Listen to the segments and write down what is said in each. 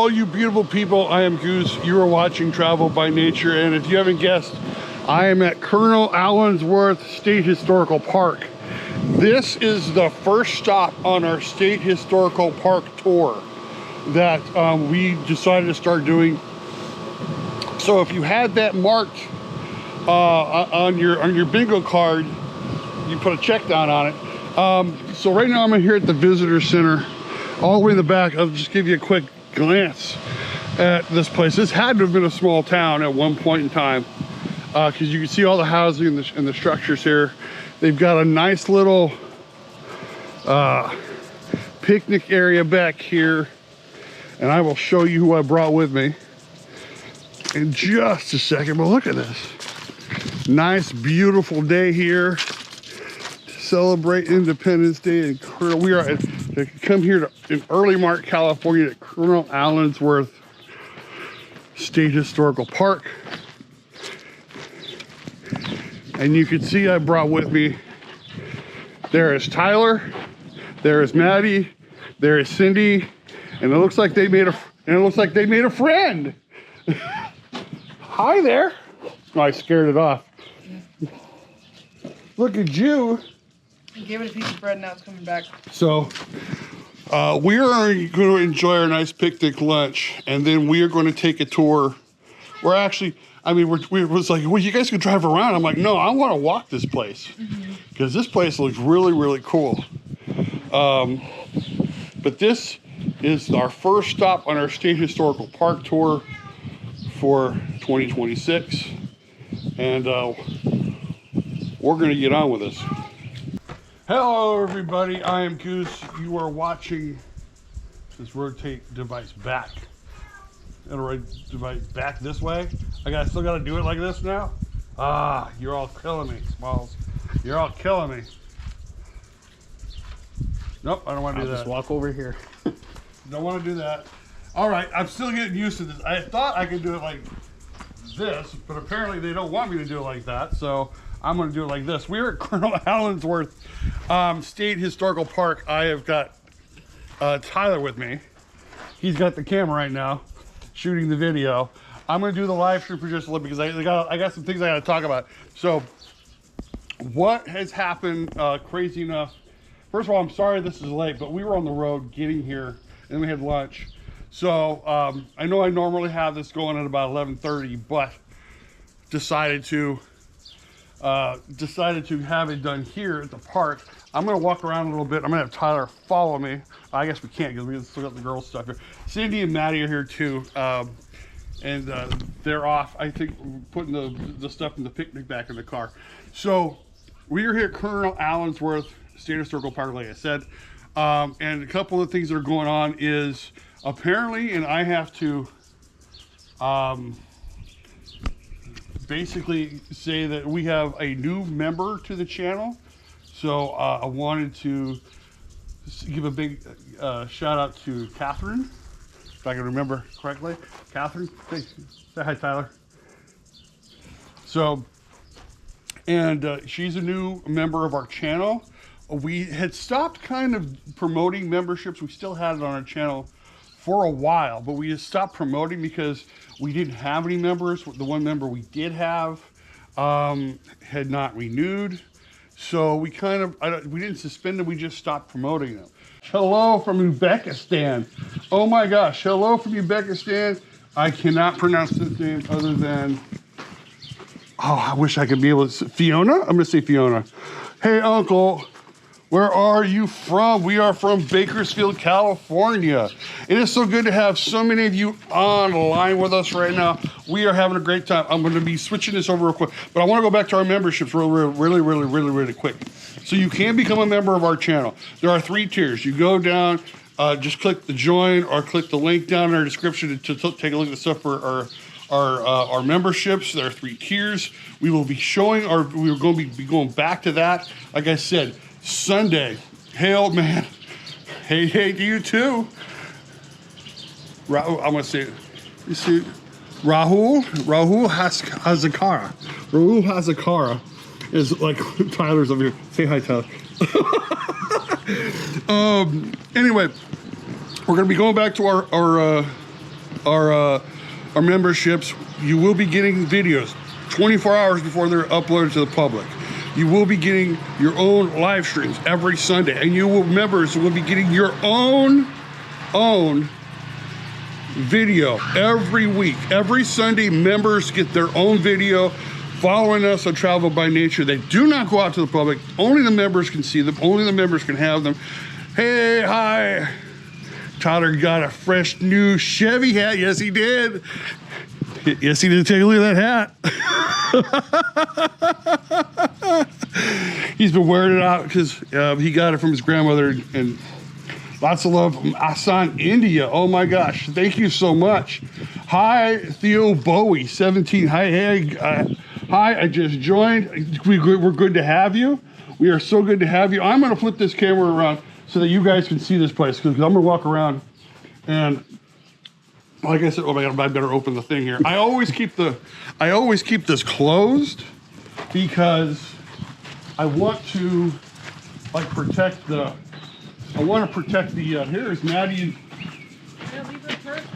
all you beautiful people. I am Goose. You are watching Travel by Nature, and if you haven't guessed, I am at Colonel Allensworth State Historical Park. This is the first stop on our State Historical Park tour that we decided to start doing. So if you had that marked on your bingo card, you put a check down on it. So right now I'm here at the visitor center, all the way in the back. I'll just give you a quick glance at this place. This had to have been a small town at one point in time, because you can see all the housing and the structures here. They've got a nice little picnic area back here, and I will show you who I brought with me in just a second. But look at this nice, beautiful day here to celebrate Independence Day in Colonel. We are come here in early March, California, at Colonel Allensworth State Historical Park. And you can see I brought with me, there is Tyler, there is Maddie, there is Cindy, and it looks like they made a friend. Hi there. Oh, I scared it off. Look at you. I gave it a piece of bread, now it's coming back. So we are going to enjoy our nice picnic lunch, and then we are going to take a tour. We're actually, we was like, well, you guys can drive around. I'm like, no, I want to walk this place, because this place looks really, really cool. But this is our first stop on our State Historical Park tour for 2026, and we're going to get on with this. Hello everybody, I am Goose. You are watching this rotate device back. It'll device back this way. I still gotta do it like this now? Ah, you're all killing me, Smalls. You're all killing me. Nope, I don't want to do that. Just walk over here. Don't want to do that. All right, I'm still getting used to this. I thought I could do it like this, but apparently they don't want me to do it like that, so I'm going to do it like this. We're at Colonel Allensworth State Historical Park. I have got Tyler with me. He's got the camera right now, shooting the video. I'm going to do the live stream for just a little bit, because I got some things I got to talk about. So, what has happened crazy enough? First of all, I'm sorry this is late, but we were on the road getting here, and then we had lunch. So, I know I normally have this going at about 11:30, but decided to have it done here at the park. I'm going to walk around a little bit. I'm going to have Tyler follow me. I guess we can't, because we still got the girls stuff here. Cindy and Maddie are here too, and they're off, I think, putting the stuff in the picnic back in the car. So we are here at Colonel Allensworth State Historical Park, like I said, and a couple of things that are going on is apparently, and I have to basically say that we have a new member to the channel. So I wanted to give a big shout out to Catherine, if I can remember correctly. Catherine, say hi, Tyler. So, and she's a new member of our channel. We had stopped kind of promoting memberships. We still had it on our channel for a while, but we just stopped promoting because we didn't have any members. The one member we did have had not renewed. So we kind of, we didn't suspend them, we just stopped promoting them. Hello from Uzbekistan. Oh my gosh, hello from Uzbekistan. I cannot pronounce this name other than, oh, I wish I could be able to say Fiona? I'm gonna say Fiona. Hey uncle, where are you from? We are from Bakersfield, California. It is so good to have so many of you online with us right now. We are having a great time. I'm going to be switching this over real quick, but I want to go back to our memberships really quick. So you can become a member of our channel. There are 3 tiers. You go down, just click the join or click the link down in our description to take a look at the stuff for our memberships. There are 3 tiers. We will be showing, we're going to be going back to that. Like I said, Sunday. Hey, old man. Hey to you too. I'm going to say it. You see, Rahul Hazakara. Rahul Hazakara is like Tyler's over here. Say hi, Tyler. Anyway, we're going to be going back to our our memberships, you will be getting videos 24 hours before they're uploaded to the public. You will be getting your own live streams every Sunday, and members will be getting your own video every week. Every Sunday, members get their own video following us on Travel by Nature. They do not go out to the public. Only the members can see them. Only the members can have them. Hey, hi. Tyler got a fresh new Chevy hat. Yes, he did. Yes, he did. Take a look at that hat. He's been wearing it out because he got it from his grandmother, and lots of love from Asan, India. Oh my gosh, thank you so much. Hi, Theo Bowie, 17. Hi, I just joined. We're good to have you. We are so good to have you. I'm gonna flip this camera around so that you guys can see this place, because I'm gonna walk around, and like I said, oh my God, I better open the thing here. I always keep this closed because I want to protect the. Here's Maddie. Yeah, leave it first.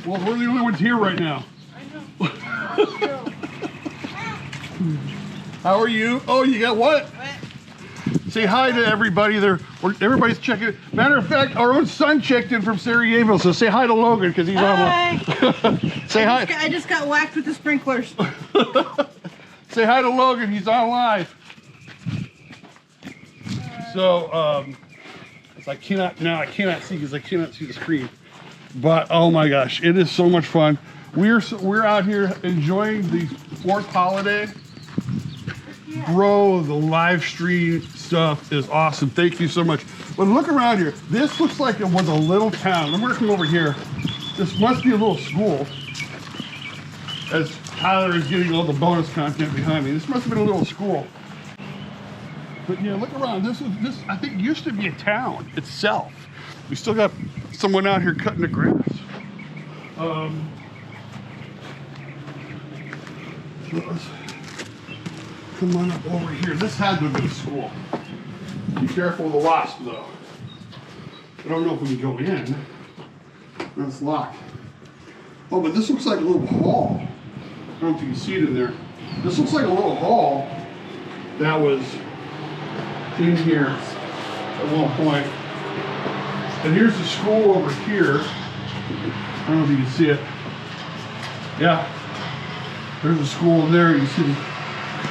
Well, we're the only ones here right now. I know. How are you? Oh, you got what? Say hi to everybody. Everybody's checking. Matter of fact, our own son checked in from Sarajevo, so say hi to Logan because he's Hi. on. Say hi. I just got whacked with the sprinklers. Say hi to Logan. He's on live. So, I cannot see because I cannot see the screen. But oh my gosh, it is so much fun. We're out here enjoying the 4th holiday. Bro, the live stream stuff is awesome. Thank you so much. But look around here. This looks like it was a little town. I'm gonna come over here. This must be a little school. As Tyler is getting all the bonus content behind me. This must have been a little school. But yeah, look around. This I think used to be a town itself. We still got someone out here cutting the grass. Come on up over here. This had to be a school. Be careful of the wasp, though. I don't know if we can go in. That's locked. Oh, but this looks like a little hall. I don't know if you can see it in there. This looks like a little hall that was in here at one point. And here's the school over here. I don't know if you can see it. Yeah. There's a school in there. You see the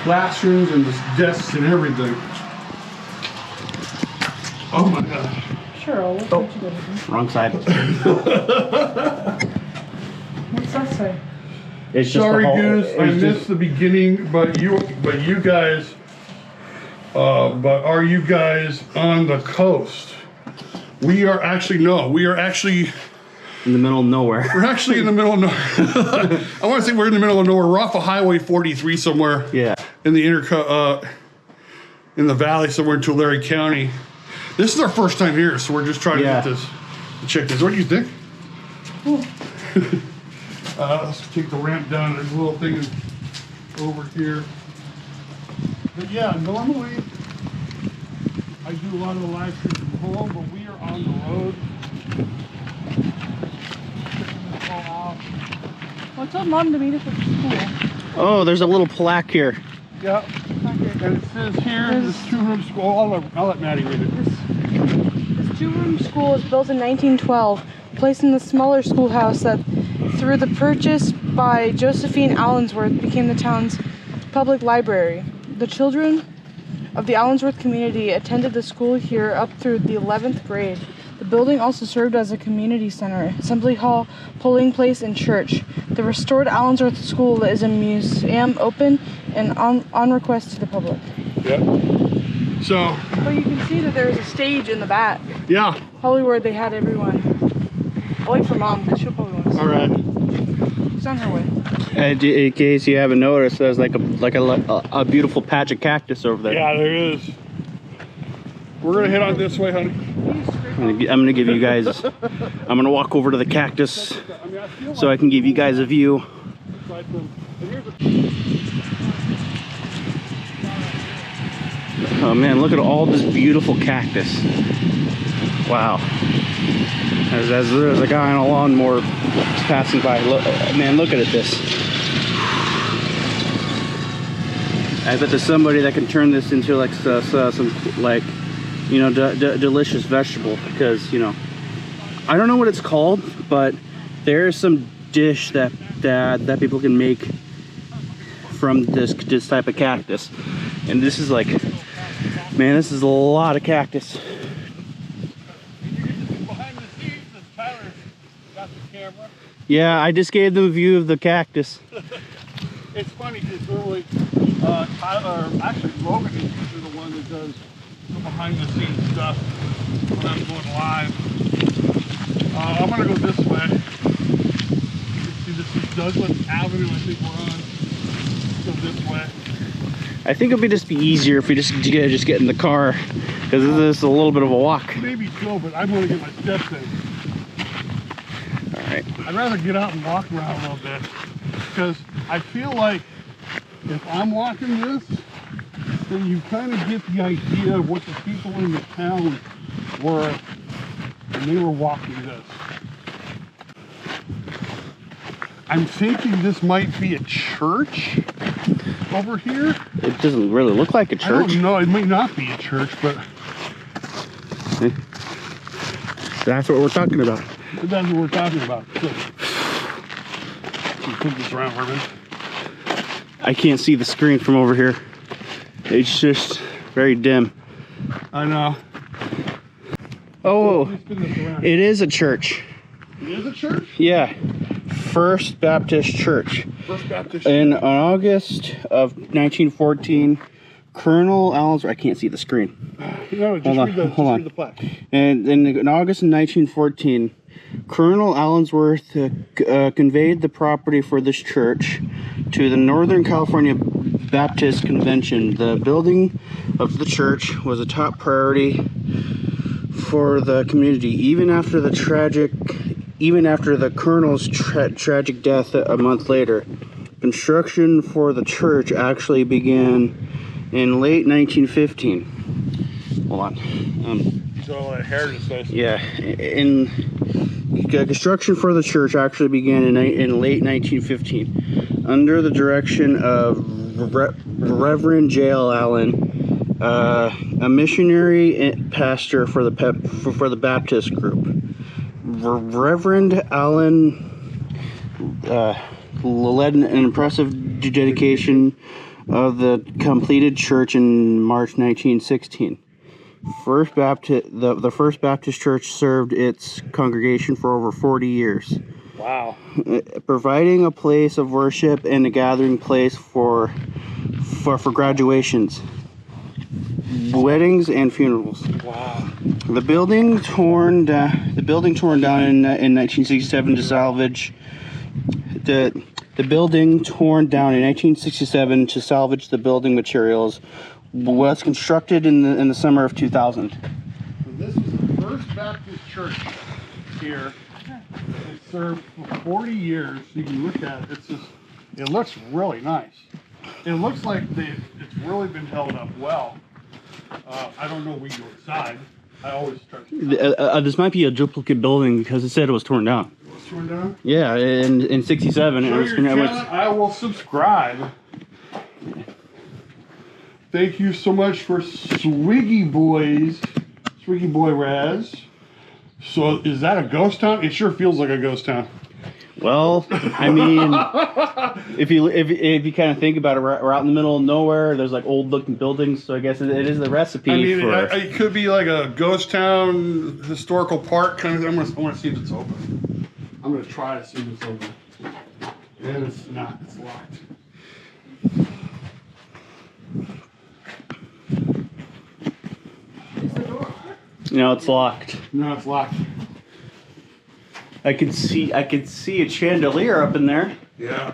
classrooms and the desks and everything. Oh my gosh. Sure, I'll look what you got. Wrong side. What's that say? It's just Sorry, the whole, Goose. I missed the beginning, but you guys. But are you guys on the coast? We are actually in the middle of nowhere. We're actually in the middle of nowhere. I want to say we're in the middle of nowhere. We're off of Highway 43 somewhere. Yeah. In the in the valley somewhere in Tulare County. This is our first time here, so we're just trying to get this. Check this. What do you think? Let's take the ramp down. There's a little thing over here. But yeah, normally I do a lot of the live streams from home, but we are on the road. Well, I told Mom to meet us at the school. Oh, there's a little plaque here. Yeah. And it says here, this 2-room school. I'll let Maddie read it. This 2-room school was built in 1912, placing the smaller schoolhouse that, through the purchase by Josephine Allensworth, became the town's public library. The children of the Allensworth community attended the school here up through the 11th grade. The building also served as a community center, assembly hall, polling place, and church. The restored Allensworth School is a museum open and on request to the public. Yep. So. But you can see that there's a stage in the back. Yeah. Probably where they had everyone. I'll wait for Mom because she'll probably want to see. All right. She's on her way. In case you haven't noticed, there's like a beautiful patch of cactus over there. Yeah, there is. We're gonna head on this way, honey. I'm gonna give you guys. I'm gonna walk over to the cactus so I can give you guys a view. Oh man, look at all this beautiful cactus. Wow. As there's a guy on a lawnmower passing by. Look, man, look at this. I bet there's somebody that can turn this into like some like, you know, delicious vegetable, because, you know, I don't know what it's called, but there's some dish that people can make from this type of cactus. And this is like, man, this is a lot of cactus. Behind the scenes, Tyler got the camera. Yeah, I just gave them a view of the cactus. It's funny because normally Tyler, actually Logan is usually the one that does the behind the scenes stuff when I'm going live. I'm gonna go this way. See, this is Douglas Avenue, I think we're on. Go this way. I think it'll just be easier if we just get in the car, because this is a little bit of a walk. Maybe so, but I want to get my steps in. All right. I'd rather get out and walk around a little bit, because I feel like if I'm walking this, then you kind of get the idea of what the people in the town were when they were walking this. I'm thinking this might be a church over here. It doesn't really look like a I church. don't know, it might not be a church, but That's what we're talking about. that's what we're talking about. So, flip this around for a minute. I can't see the screen from over here. It's just very dim. I know. Oh, Let me spin this around. it is a church. It is a church? Yeah, First Baptist Church. First Baptist. In August of 1914, Colonel Allensworth, I can't see the screen. No, just Hold on, read the, hold on. read the plaque. And in August of 1914, Colonel Allensworth conveyed the property for this church to the Northern California Baptist Convention. The building of the church was a top priority for the community, even after the colonel's tragic death a month later. Construction for the church actually began in late 1915. Hold on. So heritage space. Yeah, construction for the church actually began in late 1915 under the direction of Reverend J.L. Allen, a missionary pastor for the Baptist group. Reverend Allen led an impressive dedication of the completed church in March 1916. The First Baptist Church served its congregation for over 40 years. Wow. Providing a place of worship and a gathering place for graduations, weddings, and funerals. Wow. The building torn down in 1967 to salvage the building torn down in 1967 to salvage the building materials was constructed in the summer of 2000. So this is the First Baptist Church here. It served for 40 years. You can look at it. It looks really nice. It looks like it's really been held up well. I don't know if we go inside. I always try to. This might be a duplicate building because it said it was torn down. It was torn down? Yeah, in 67. Show your channel, I will subscribe. Thank you so much for Swiggy Boy Raz. So is that a ghost town? It sure feels like a ghost town. Well, I mean, if you kind of think about it, we're out in the middle of nowhere. There's like old looking buildings, so I guess it is the recipe. I mean, for... it could be like a ghost town, historical park kind of thing. I want to see if it's open. I'm going to try to see if it's open. And it's not. It's locked. Is the door? No, it's locked. No, it's locked. I could see a chandelier up in there. Yeah.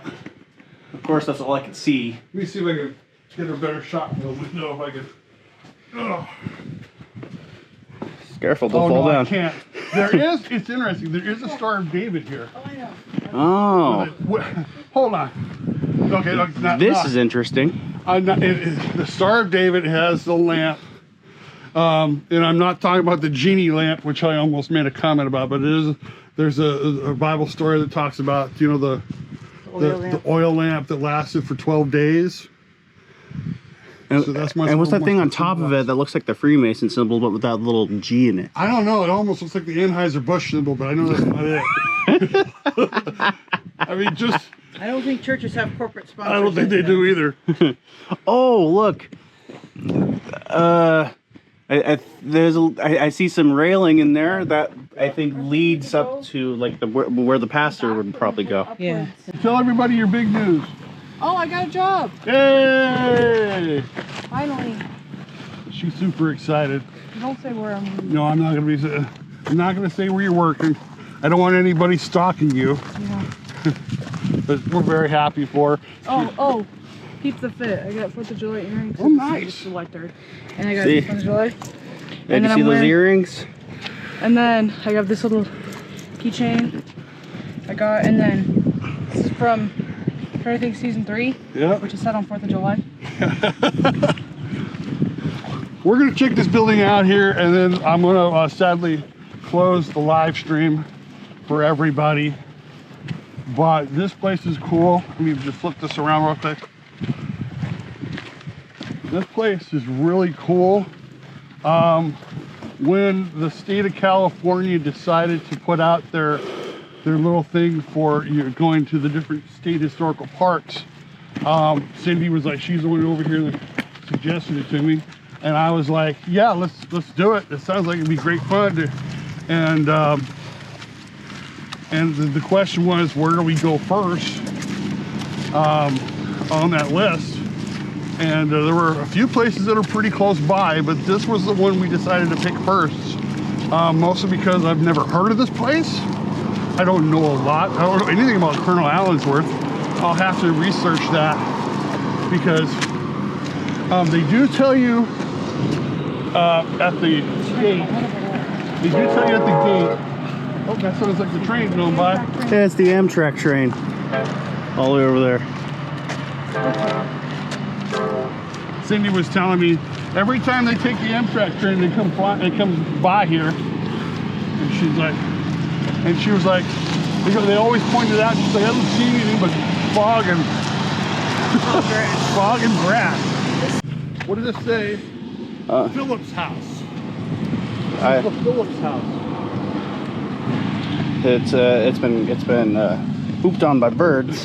Of course, that's all I could see. Let me see if I can get a better shot from the window if I can. Oh, Careful, don't fall no, down. I can't. It's interesting. There is a Star of David here. Oh, I know. Oh, Hold on. Okay, this is interesting. The Star of David has the lamp And I'm not talking about the genie lamp, which I almost made a comment about, but there's a Bible story that talks about, you know, the oil lamp that lasted for 12 days. And, So that's and what's that thing on top of it that looks like the Freemason symbol, but with that little G in it? I don't know. It almost looks like the Anheuser-Busch symbol, but I know that's not it. I mean, just... I don't think churches have corporate sponsors. I don't think they do either. Oh, look. I see some railing in there that I think leads up to like where the pastor would probably go. Yeah. Tell everybody your big news. Oh, I got a job. Yay! Finally. She's super excited. Don't say where I'm. No, I'm not gonna be. I'm not gonna say where you're working. I don't want anybody stalking you. Yeah. But we're very happy for her. Oh, peep the fit. I got 4th of July earrings. Oh, nice. It's July 3rd. And I got See? 4th of July. Did you see those earrings? And then I got this little keychain I got, and then this is from I think season 3, Yeah. which is set on 4th of July. We're gonna check this building out here, and then I'm gonna sadly close the live stream for everybody. But this place is cool. Let me just flip this around real quick. This place is really cool. When the state of California decided to put out their little thing for going to the different state historical parks, Cindy was like, she's the one over here that suggested it to me, and I was like, yeah, let's do it. It sounds like it'd be great fun to, and the question was, where do we go first on that list? And there were a few places that are pretty close by, but this was the one we decided to pick first. Mostly because I've never heard of this place. I don't know a lot. I don't know anything about Colonel Allensworth. I'll have to research that, because they do tell you at the gate. They do tell you at the gate. Oh, that sounds like the train going by. Yeah, it's the Amtrak train. All the way over there. Cindy was telling me every time they take the Amtrak train, they come by here, and she was like, they always pointed out, she's like, I haven't seen anything but fog and fog and grass. What does it say? Phillips House. The Phillips House. It's been pooped on by birds.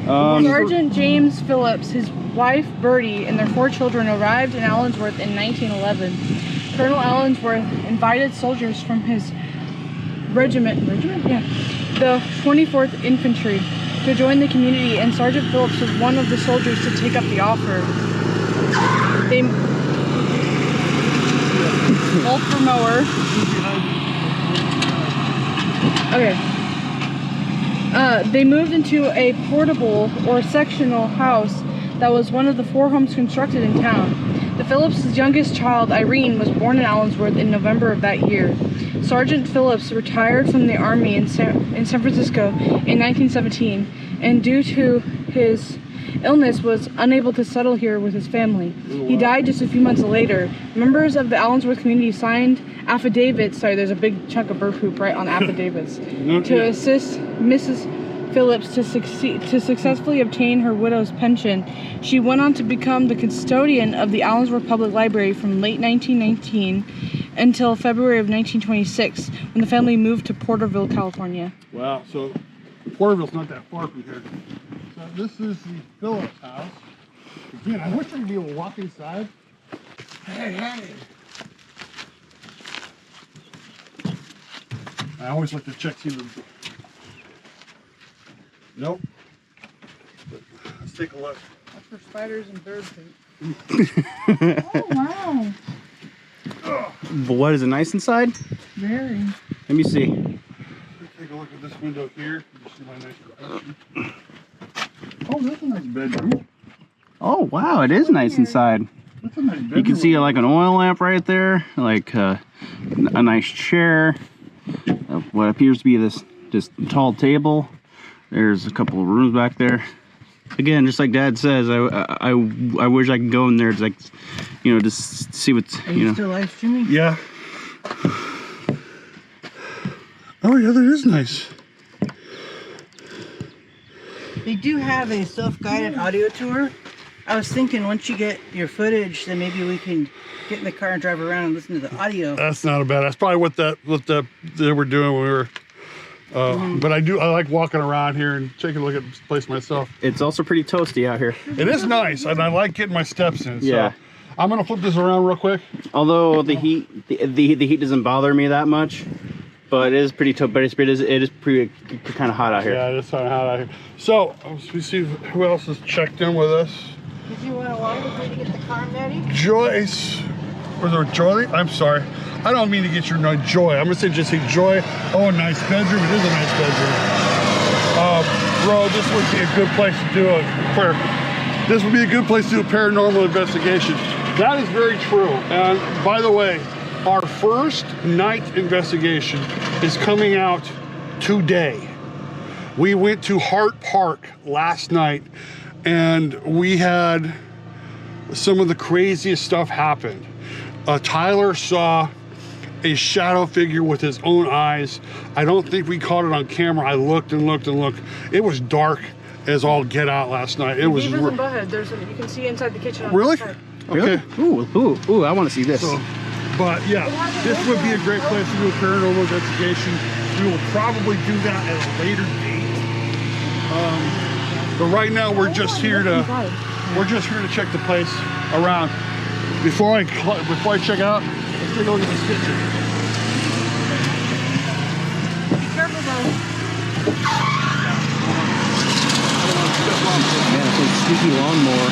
Sergeant James Phillips, his wife Bertie, and their 4 children arrived in Allensworth in 1911. Colonel Allensworth invited soldiers from his regiment, yeah, the 24th Infantry, to join the community, and Sergeant Phillips was one of the soldiers to take up the offer. They both for mower. Okay. They moved into a portable or sectional house that was one of the 4 homes constructed in town. The Phillips' youngest child, Irene, was born in Allensworth in November of that year. Sergeant Phillips retired from the Army in San Francisco in 1917, and due to his illness was unable to settle here with his family. He died just a few months later. Members of the Allensworth community signed affidavits, sorry, there's a big chunk of bird poop right on affidavits, to assist Mrs. Phillips to successfully obtain her widow's pension. She went on to become the custodian of the Allensworth Public Library from late 1919 until February of 1926, when the family moved to Porterville, California. Wow, so Porterville's not that far from here. So this is the Phillips house. Again, I wish I could be able to walk inside. Hey. I always like to check see the. Nope. But let's take a look. That's for spiders and bird poop. Oh, wow. But what, is it nice inside? Very. Let me see. Let's take a look at this window here. You see my nice reflection. Oh, that's a nice bedroom. Oh wow, it is nice inside. That's a nice bedroom. You can see like an oil lamp right there, like a nice chair. What appears to be this just tall table. There's a couple of rooms back there. again, just like Dad says, I wish I could go in there to, like, you know, just see what's, Are you still live streaming? Yeah. Oh yeah, that is nice. They do have a self-guided audio tour. I was thinking once you get your footage, then maybe we can get in the car and drive around and listen to the audio. That's not a bad. That's probably what they were doing when we were. But I like walking around here and taking a look at this place myself. It's also pretty toasty out here. It is nice, and I like getting my steps in. So Yeah. I'm gonna flip this around real quick. Although the heat, the heat doesn't bother me that much, but it is pretty tough. But it is pretty kind of hot out here. Yeah, it's kind of hot out here. So let's see who else has checked in with us. Did you want to walk with me to get the car ready? Joyce, was there Joy? I'm sorry. I don't mean to get your no Joy. I'm gonna say just say Joy. Oh, a nice bedroom. It is a nice bedroom. Bro, this would be a good place to do this would be a good place to do a paranormal investigation. That is very true. And by the way, our first night investigation is coming out today. We went to Hart Park last night, and we had some of the craziest stuff happen. Tyler saw a shadow figure with his own eyes. I don't think we caught it on camera. I looked and looked and looked. It was dark as all get out last night. It was Beavers and Butthead. You can see inside the kitchen. On really the side. okay. Ooh! I want to see this. So, but yeah, this would be a great place to do a paranormal investigation. We will probably do that at a later date. But right now we're just here to check the place around. Before I check out, let's take a look at this kitchen. Be careful though. Man, it's a sneaky lawnmower.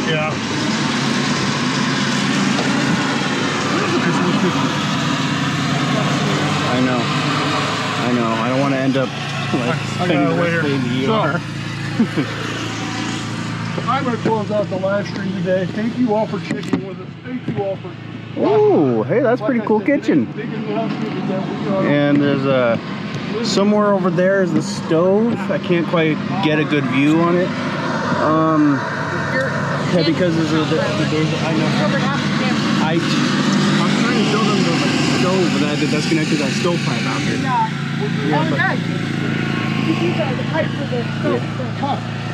Yeah. I know. I don't want to end up like I spending got the it rest of the day in the ER. I'm going to close out the live stream today. Thank you all for checking with us. Thank you all for. Ooh, hey, that's pretty cool kitchen. Big announcement that we are. And there's somewhere over there is the stove. I can't quite get a good view on it. Yeah, because there's I know. I'm trying to show them the stove that's connected to that stovepipe out here.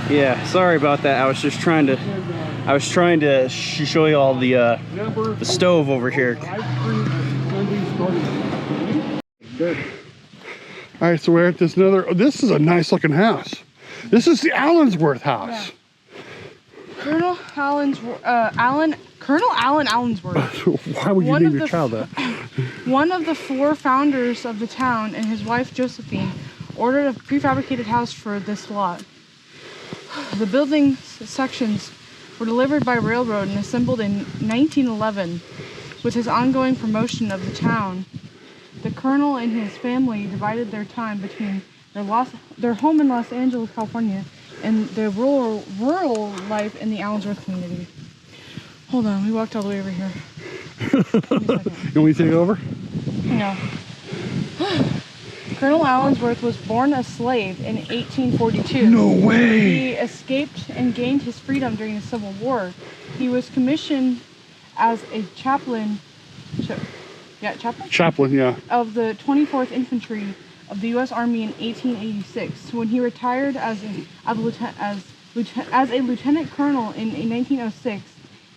Yeah, sorry about that. I was trying to show you all the stove over here. All right, so we're at this this is a nice looking house. This is the Allensworth house. Colonel Allen Allensworth. Why would you name your child that? One of the 4 founders of the town and his wife Josephine ordered a prefabricated house for this lot. The building sections were delivered by railroad and assembled in 1911. With his ongoing promotion of the town, the colonel and his family divided their time between their home in Los Angeles, California, and their rural life in the Allensworth community. Hold on, we walked all the way over here. Can we take over? No. Colonel Allensworth was born a slave in 1842. No way! He escaped and gained his freedom during the Civil War. He was commissioned as a chaplain. Chaplain, yeah. Of the 24th Infantry of the U.S. Army in 1886. When he retired as a lieutenant colonel in 1906,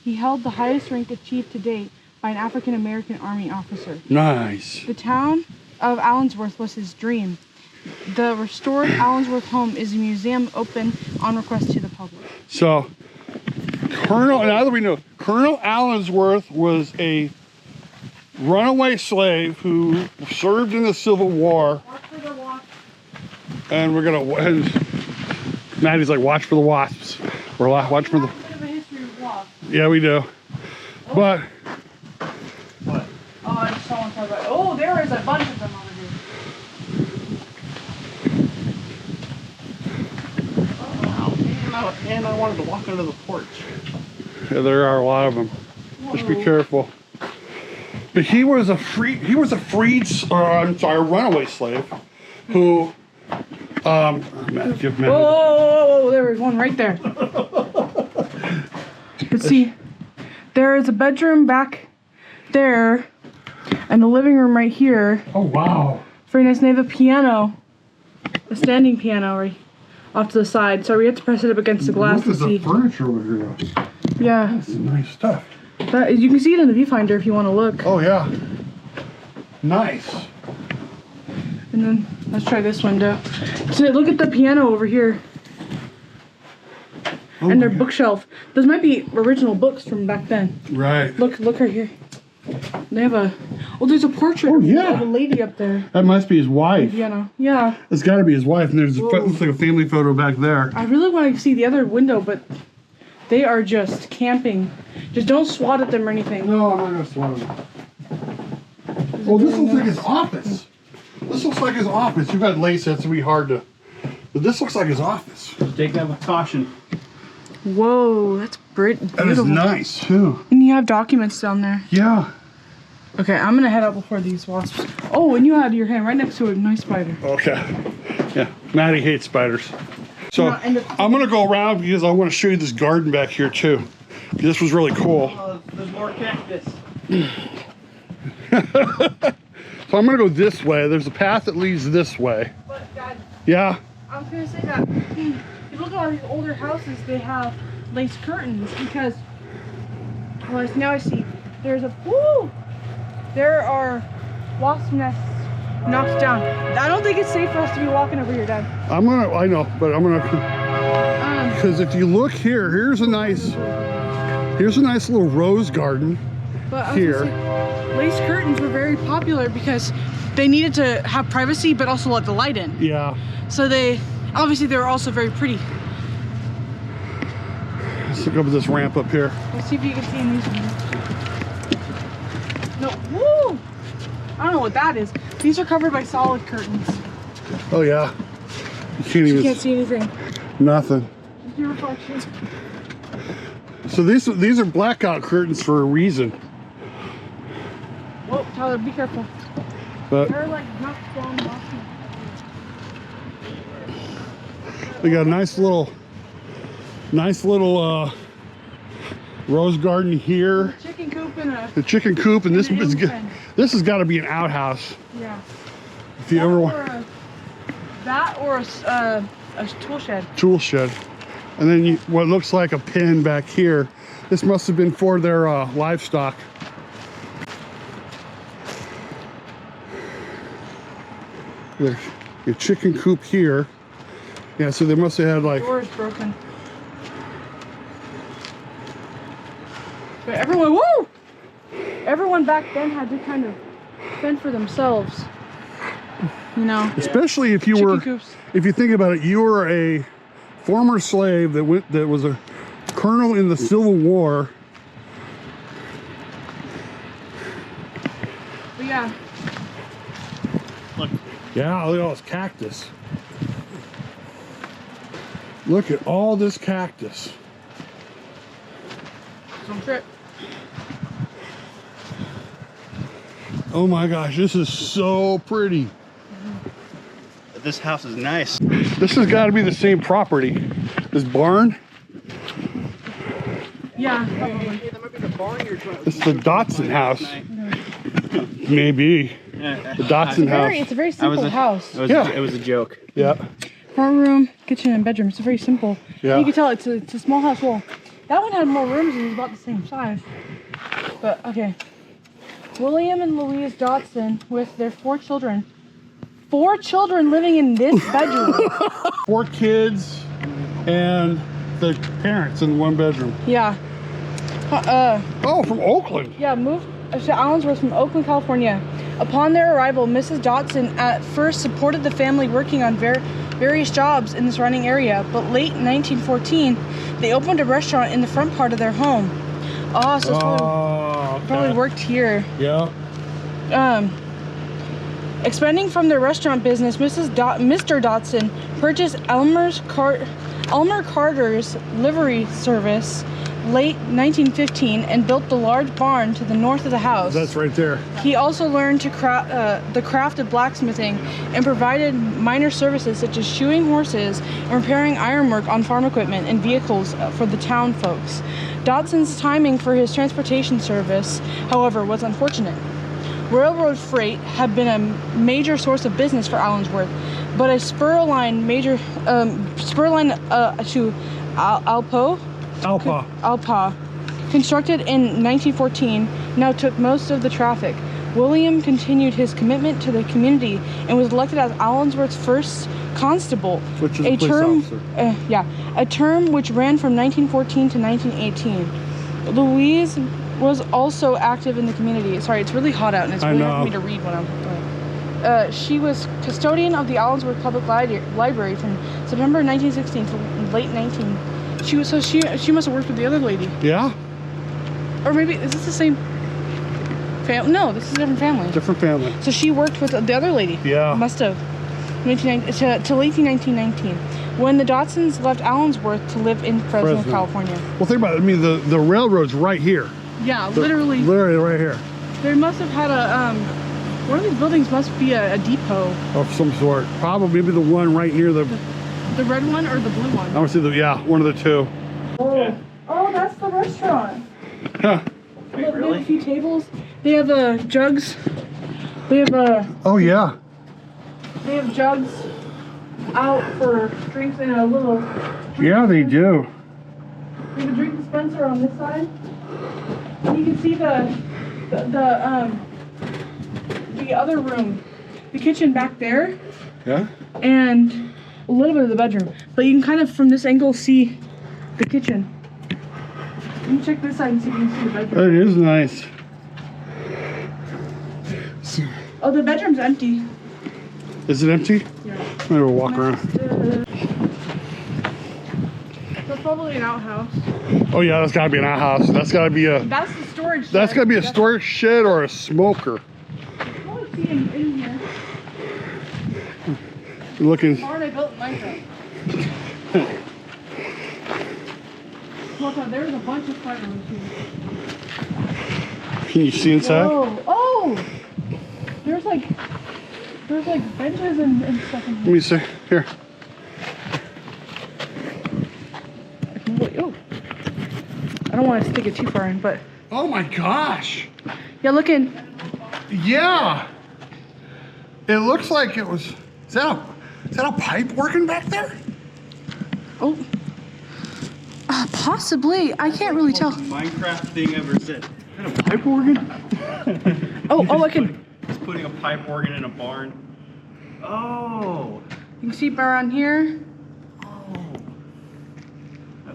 he held the highest rank achieved to date by an African American Army officer. Nice. The town of Allensworth was his dream. The restored Allensworth home is a museum open on request to the public. So, now that we know, Colonel Allensworth was a runaway slave who served in the Civil War. Watch for the wasps. And we're gonna, Maddie's like, watch for the wasps. We're watch for the. Yeah, we do. But. What? Oh, I just saw one talk about. Oh, there is a bunch of them over here. And I wanted to walk under the porch. Yeah, there are a lot of them. Just be careful. But he was a runaway slave who Matt, give Matt. Whoa, there was one right there. Let's see. There is a bedroom back there and the living room right here. Oh, wow. Very nice. And they have a piano, a standing piano right off to the side. So we have to press it up against the glass Look to at the see. furniture over here. Yeah. That's some nice stuff. That, you can see it in the viewfinder if you want to look. Oh, yeah. Nice. And then let's try this window. So look at the piano over here. Oh And their my God. bookshelf. Those might be original books from back then. Right. Look right here. They have a. Oh, there's a portrait yeah. of a lady up there. That must be his wife. Piano. Yeah. It's got to be his wife. And there's looks like a family photo back there. I really want to see the other window, but they are just camping. Just don't swat at them or anything. No, I'm not going to swallow it. Oh, this looks like his office. This looks like his office. You've got lace, that's going to be hard to. But this looks like his office. Take that with caution. Whoa, that's beautiful. That is nice, too. And you have documents down there. Yeah. Okay, I'm gonna head out before these wasps. Oh, and you had your hand right next to a nice spider. Okay. Yeah. Maddie hates spiders. So Yeah, and I'm going to go around because I want to show you this garden back here, too. This was really cool. There's more cactus. So I'm going to go this way. There's a path that leads this way. But Dad, Yeah. I was gonna say that if you look at all these older houses, they have lace curtains because. Well, now I see. There's a there are wasp nests knocked down. I don't think it's safe for us to be walking over here, Dad. I know, but I'm going to, because if you look here, here's a nice little rose garden. But I was Here. gonna say, lace curtains were very popular because they needed to have privacy, but also let the light in. Yeah. So they were also very pretty. Let's look up at this ramp up here. Let's see if you can see in these ones. No, woo! I don't know what that is. These are covered by solid curtains. Oh yeah. You can't You even can't see anything. nothing. Your reflection. So these are blackout curtains for a reason. Whoa, Tyler, be careful. But They're like knocked down. we got a nice little rose garden here. Chicken coop and a. The chicken coop, and this And an is pen. this has got to be an outhouse. Yeah. If you ever want That or a tool shed. tool shed, and then what looks like a pen back here. This must have been for their livestock. There's a chicken coop here. Yeah, so they must have had like. Door is broken. But everyone, woo! Everyone back then had to kind of fend for themselves. You know. Especially if you Chicken were, coops. if you think about it, you were a former slave that was a colonel in the Civil War. But yeah. Yeah, look at all this cactus. Look at all this cactus. Some trip. Oh my gosh, this is so pretty. This house is nice. This has got to be the same property. This barn. Yeah, probably. That might be the barn you're trying to. This is the Dotson house. Maybe. The Dotson house. It's a very simple house. Yeah. It was a joke. Yeah. Front room, kitchen, and bedroom. It's very simple. Yeah. You can tell it's a small house. Well, that one had more rooms and it was about the same size. But okay. William and Louise Dotson with their 4 children. 4 children living in this bedroom. 4 kids and the parents in 1 bedroom. Yeah. Oh, from Oakland. Yeah, moved to Allensworth from Oakland, California. Upon their arrival, Mrs. Dotson at first supported the family working on various jobs in the surrounding area, but late in 1914, they opened a restaurant in the front part of their home. Oh, so it's probably worked here. Yeah. Expanding from their restaurant business, Mr. Dotson purchased Elmer Carter's livery service, late 1915 and built the large barn to the north of the house. That's right there. He also learned to the craft of blacksmithing and provided minor services such as shoeing horses and repairing ironwork on farm equipment and vehicles for the town folks. Dodson's timing for his transportation service, however, was unfortunate. Railroad freight had been a major source of business for Allensworth, but a spur line to Alpa, constructed in 1914, now took most of the traffic. William continued his commitment to the community and was elected as Allensworth's first constable, Which is a police officer. a term which ran from 1914 to 1918. Louise was also active in the community. Sorry, it's really hot out and it's really hard for me to read when I'm going. She was custodian of the Allensworth Public Library from September 1916 to late 19. She must have worked with the other lady. Yeah? Or maybe, is this the same family? No, this is a different family. Different family. So she worked with the other lady. Yeah. Must have. Till late 1919, when the Dodsons left Allensworth to live in Fresno, California. Well, think about it. I mean, the railroad's right here. Yeah, literally. Literally right here. They must have had a, one of these buildings must be a depot. Of some sort. Probably maybe the one right near the red one or the blue one? I want to see one of the two. Oh, oh, that's the restaurant. Huh. Wait, really? They have a few tables. They have jugs. They have oh yeah. They have jugs out for drinks and a little. Yeah, they do. They have a drink dispenser on this side. And you can see the other room, the kitchen back there. Yeah. And a little bit of the bedroom, but you can kind of from this angle see the kitchen. You can check this side and see if you can see the bedroom. It is nice. Oh, the bedroom's empty. Is it empty? Yeah. Maybe we'll walk around. That's probably an outhouse. Oh yeah, that's gotta be an outhouse. That's gotta be a. That's the storage shed. That's gotta be a storage shed or a smoker. I want to see him in here. Looking. Barn I built in Minecraft. Look, there's a bunch of firewood here. Can you see inside? Whoa. Oh! There's like benches and stuff in Let here. me see. Here. Oh. I don't want to stick it too far in, but. Oh my gosh. Yeah, look in. Yeah. It looks like it was. Is that a pipe working back there? Oh. Possibly. I can't really tell. Minecraft thing ever said. Is that a pipe organ? Oh, I can. He's putting a pipe organ in a barn. Oh. You can see around here.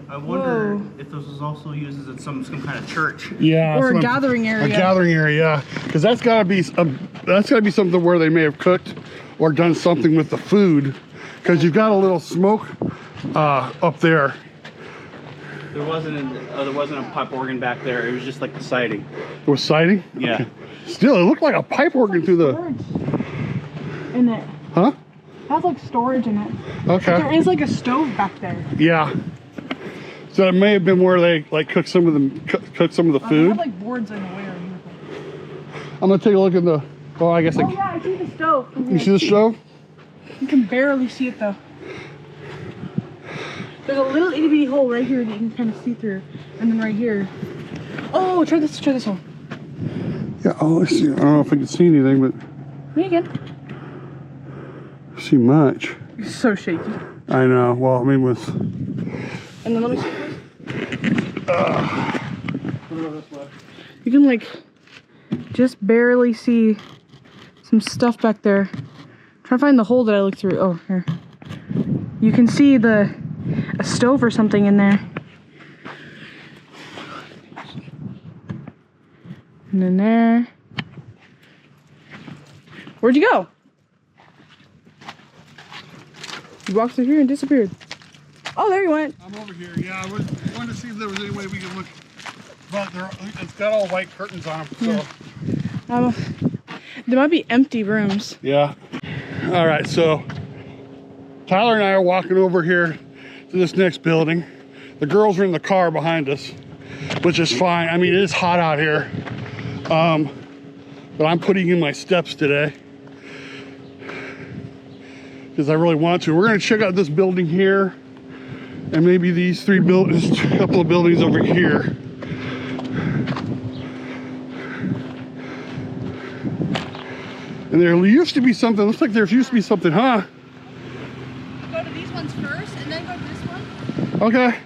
I wonder if this was also used as some kind of church. Yeah. Or a gathering area. A gathering area, because that's gotta be something where they may have cooked or done something with the food, because you've got a little smoke up there. There wasn't a pipe organ back there. It was just like the siding. It was siding? Yeah. Okay. Still, it looked like a pipe organ through the. In it. Huh? It has like storage in it. Okay. There is like a stove back there. Yeah. So it may have been where they like cooked some of the They food. have like boards in the way right here. I'm gonna take a look at the. Oh, I guess Oh yeah, I see the stove. from You here. see the stove? You can barely see it though. There's a little itty bitty hole right here that you can kind of see through, and then right here. Oh, try this one. Yeah. Oh, let's see. I don't know if I can see anything, but Me again. I see much. It's so shaky. I know. Well, I mean, with. And then let me see. You can like just barely see some stuff back there. Try to find the hole that I looked through. Oh, here. You can see a stove or something in there. And then there. Where'd you go? You walked through here and disappeared. Oh, there you went. I'm over here. Yeah, I wanted to see if there was any way we could look. But it's got all white curtains on them, so. There might be empty rooms. Yeah. All right, so Tyler and I are walking over here to this next building. The girls are in the car behind us. which is fine. I mean, it is hot out here. But I'm putting in my steps today because I really want to. We're gonna check out this building here and maybe these three buildings, a couple of buildings over here. And there used to be something, looks like there used to be something, huh? Go to these ones first and then go to this one. Okay.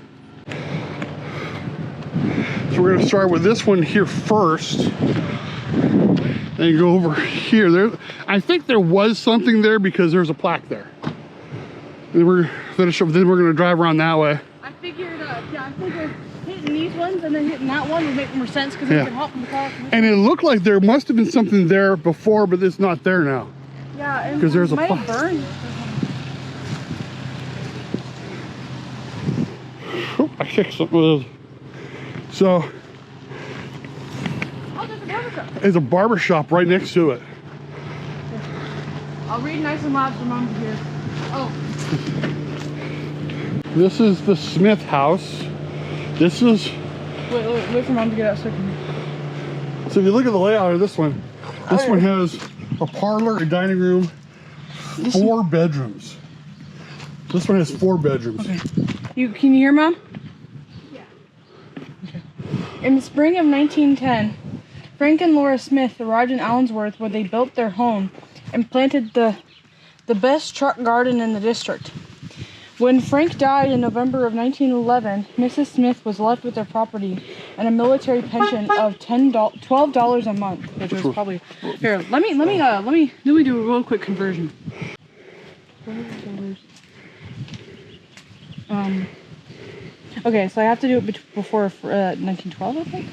So we're gonna start with this one here first. And go over here. There, I think there was something there because there's a plaque there. And we're finish up, then we're gonna drive around that way. I figured hitting these ones and then hitting that one would make more sense because it can help from the car. And it looked like there must have been something there before, but it's not there now. Yeah, and because there's a might plaque. burn. Oh, I kicked something with those. So there's a barber shop right next to it. I'll read nice and loud for Mom to hear. Oh. This is the Smith house. This is... Wait for Mom to get out so I can... So if you look at the layout of this one has a parlor, a dining room, 4 bedrooms. This one has 4 bedrooms. Okay. Can you hear, Mom? Yeah. Okay. In the spring of 1910, Frank and Laura Smith arrived in Allensworth where they built their home and planted the best truck garden in the district. When Frank died in November of 1911, Mrs. Smith was left with their property and a military pension of $12 a month, which was probably here. Let me do a real quick conversion. Okay, so I have to do it before 1912, I think.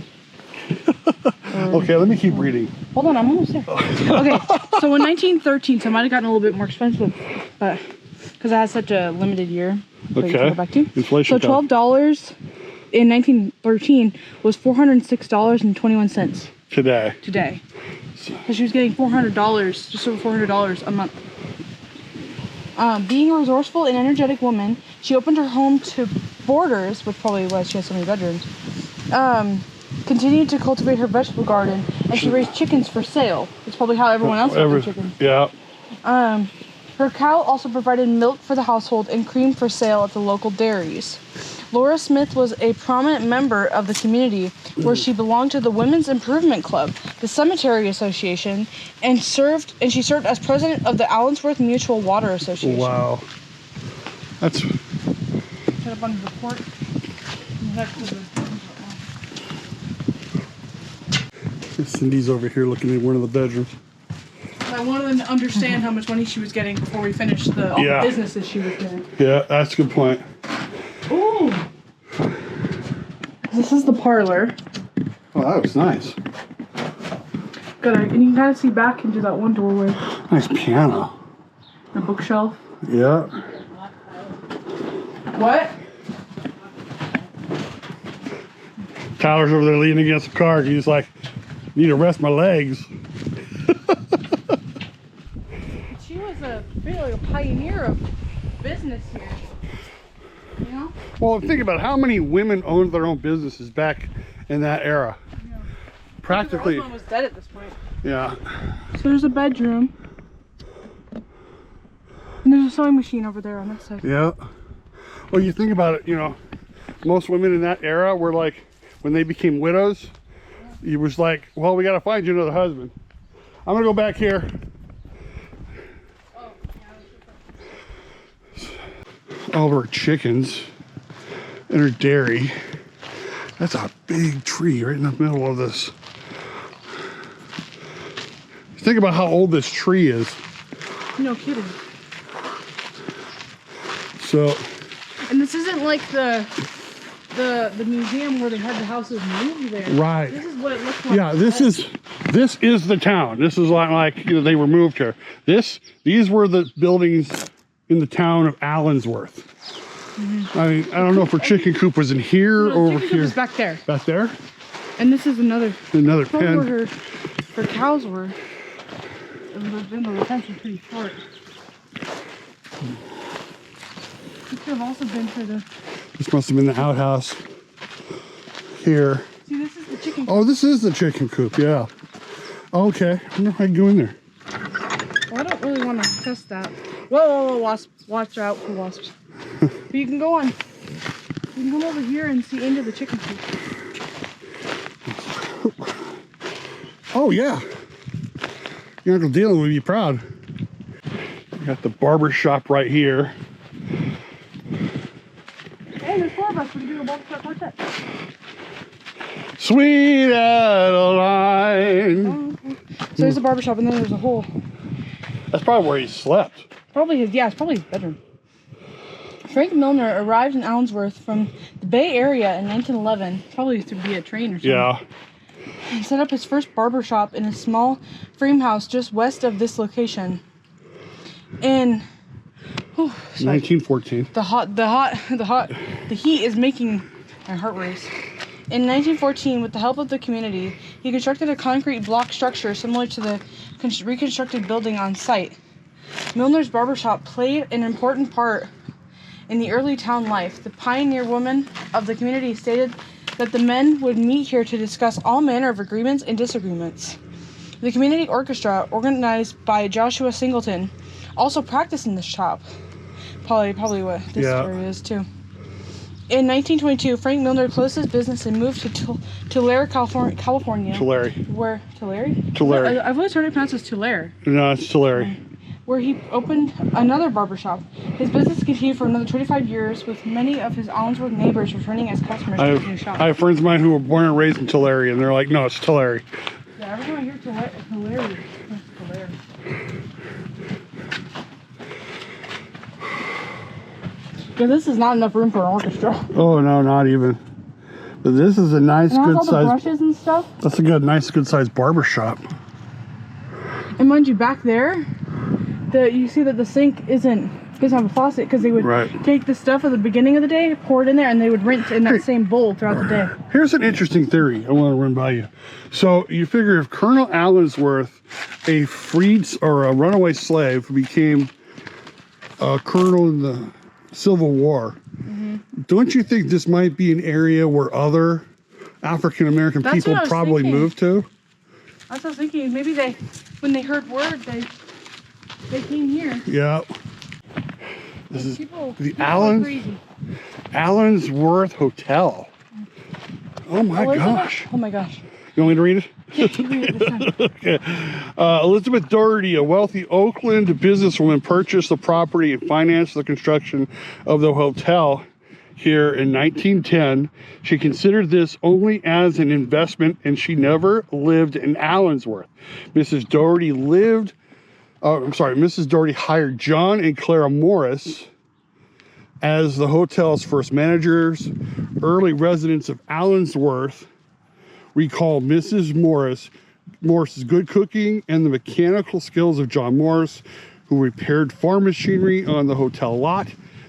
Okay, let me keep reading. Hold on, I'm almost there. Okay, so in 1913, so it might have gotten a little bit more expensive, but because it has such a limited year. Okay. Go back to. Inflation. So $12 in 1913 was $406.21 Today. So she was getting $400, just over $400 a month. Being a resourceful and energetic woman, she opened her home to boarders, which probably was she has so many bedrooms. Continued to cultivate her vegetable garden, and she raised chickens for sale. It's probably how everyone else raised chickens. Yeah. Her cow also provided milk for the household and cream for sale at the local dairies. Laura Smith was a prominent member of the community where she belonged to the Women's Improvement Club, the Cemetery Association, and she served as president of the Allensworth Mutual Water Association. Wow. That's... Set up under the port. Cindy's over here looking at one of the bedrooms. I wanted them to understand how much money she was getting before we finished all the businesses she was doing. Yeah, that's a good point. Ooh! This is the parlor. Oh, that was nice. And you can kind of see back into that one doorway. Nice piano. A bookshelf. Yeah. What? Tyler's over there leaning against the car. He's like, need to rest my legs. She was really a pioneer of business here. You know? Well, think about how many women owned their own businesses back in that era. Yeah. Practically. Her husband was dead at this point. Yeah. So there's a bedroom. And there's a sewing machine over there on that side. Yeah. Well, you think about it, you know, most women in that era were like, when they became widows, it was like, well, we got to find you another husband. I'm going to go back here. All of her chickens and her dairy. That's a big tree right in the middle of this. Think about how old this tree is. No kidding. So. And this isn't like the museum where they had the houses moved there. Right. This is what it looks like. Yeah, this is the town. This is like you know, they were moved here. These were the buildings in the town of Allensworth. Mm-hmm. I mean, I don't know if her chicken coop was in here or over here. Was back there. Back there? And this is another pen. Where her cows were. And the fence was pretty short. This could have also been for the... This must have been the outhouse. here. See, this is the chicken. Oh, this is the chicken coop, yeah. Okay, I wonder if I can go in there. Well, I don't really want to test that. Whoa, wasp. Watch out for wasps. But you can go on. You can come over here and see into the chicken coop. Oh, yeah. Your Uncle Dylan would be proud. We got the barber shop right here. Hey, there's 4 of us. We can do a barber shop quartet. Sweet Adeline. Oh, okay. So there's a barber shop, and then there's a hole. That's probably where he slept. Probably his, yeah, it's probably his bedroom. Frank Milner arrived in Allensworth from the Bay Area in 1911, probably to be a train or something. Yeah. And set up his first barber shop in a small frame house just west of this location. In 1914. The heat is making my heart race. In 1914, with the help of the community, he constructed a concrete block structure similar to the reconstructed building on site. Milner's barbershop played an important part in the early town life. The pioneer woman of the community stated that the men would meet here to discuss all manner of agreements and disagreements. The community orchestra, organized by Joshua Singleton, also practiced in this shop. Probably what this story is too. In 1922, Frank Milner closed his business and moved to Tulare, California. Tulare. Where Tulare? Tulare. I've always heard it pronounced as Tulare. No, it's Tulare. Where he opened another barbershop. His business continued for another 25 years, with many of his Allensworth neighbors returning as customers to his new shop. I have friends of mine who were born and raised in Tulare, and they're like, no, it's Tulare. Yeah, every time I hear Tulare, it's hilarious. Yeah, this is not enough room for an orchestra. Oh, no, not even. But this is a nice, And good all the size. brushes and stuff. That's a nice, good size barber shop. And mind you, back there, you see that the sink doesn't have a faucet, because they would take the stuff at the beginning of the day, pour it in there, and they would rinse in that same bowl throughout the day. Here's an interesting theory I want to run by you. So you figure if Colonel Allensworth, a freed or a runaway slave, became a colonel in the Civil War, don't you think this might be an area where other African American people probably moved to? That's what I was thinking. Maybe when they heard word, they came here. Yeah. This is people the crazy. Allensworth Hotel. Oh my gosh. Oh my gosh. You want me to read it? Yeah, you read it this time. Okay. Elizabeth Doherty, a wealthy Oakland businesswoman, purchased the property and financed the construction of the hotel here in 1910. She considered this only as an investment, and she never lived in Allensworth. Mrs. Doherty hired John and Clara Morris as the hotel's first managers. Early residents of Allensworth recall Mrs. Morris's good cooking and the mechanical skills of John Morris, who repaired farm machinery on the hotel lot.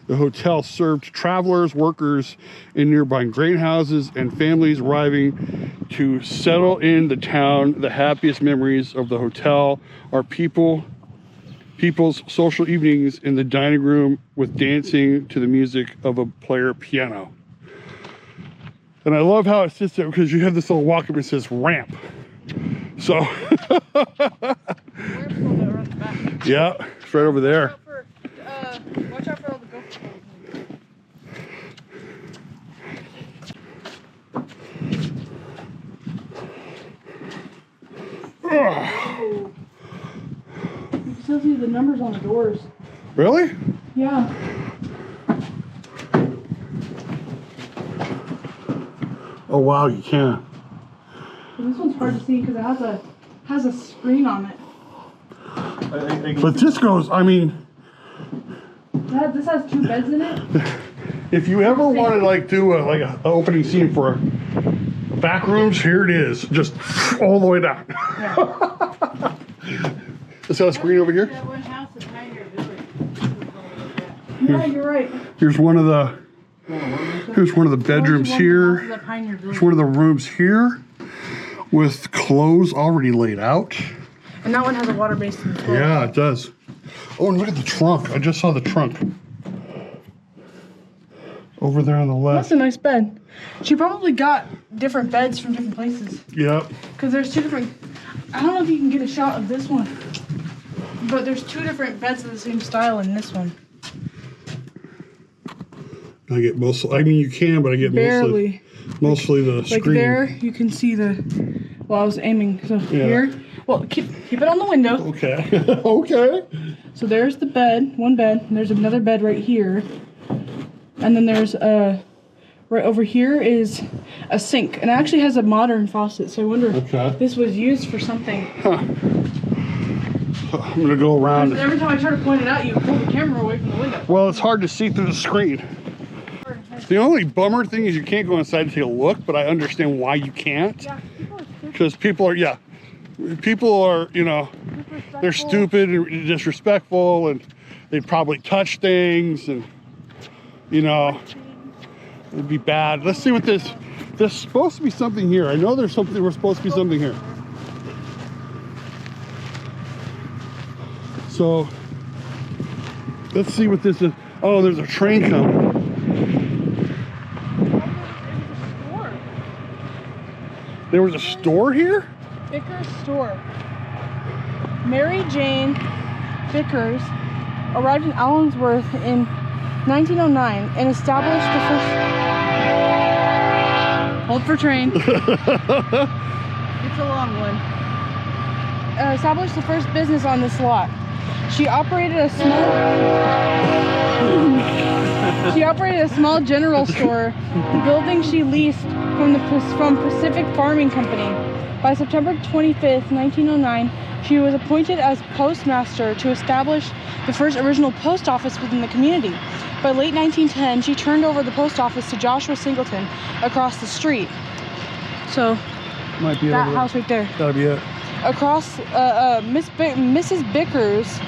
The hotel served travelers, workers in nearby grain houses, and families arriving to settle in the town. The happiest memories of the hotel are people's social evenings in the dining room with dancing to the music of a player piano. And I love how it sits there, because you have this little walk-up that says ramp. So, yeah, it's right over there. Watch out for all the ghosts. You can still see the numbers on the doors. Really? Yeah. Oh wow, you can. This one's hard to see because it has a screen on it. But this goes, I mean, This has 2 beds in it. if you ever want to like do an opening scene for back rooms, here it is, just all the way down. Yeah. Let's got a screen over here. That one house in Pioneer Village. Yeah, you're right. Here's one of the bedrooms here. Here's one of the rooms here with clothes already laid out. And that one has a water basin as well. Yeah, it does. Oh, and look at the trunk. I just saw the trunk. over there on the left. That's a nice bed. She probably got different beds from different places. Yep. Because there's two different. I don't know if you can get a shot of this one, but there's two different beds of the same style in this one. I get mostly. I mean, you can, but I get Barely. mostly the Like screen. there, you can see the. Well, I was aiming. So Yeah. here. Well, keep it on the window. Okay. Okay. So there's the bed, one bed, and there's another bed right here. And then there's right over here is a sink. And it actually has a modern faucet, so I wonder if this was used for something. Huh. I'm gonna go around. Every time I try to point it out, you pull the camera away from the window. Well, it's hard to see through the screen. The only bummer thing is you can't go inside to take a look, but I understand why you can't. Yeah, people are stupid. Because people are, you know, they're stupid and disrespectful, and they probably touch things, and, you know, it'd be bad. Let's see what there's supposed to be something here. I know there's supposed to be something here. So, let's see what this is. Oh, there's a train coming. There was a store here? Vickers store. Mary Jane Vickers arrived in Allensworth in 1909 and established the first. Hold for train. It's a long one. Established the first business on this lot. She operated a small general store. The building she leased from Pacific Farming Company. By September 25th, 1909, she was appointed as postmaster to establish the first original post office within the community. By late 1910, she turned over the post office to Joshua Singleton across the street. So, Might be that over house right there. That'll be it. Across, Mrs. Bickers,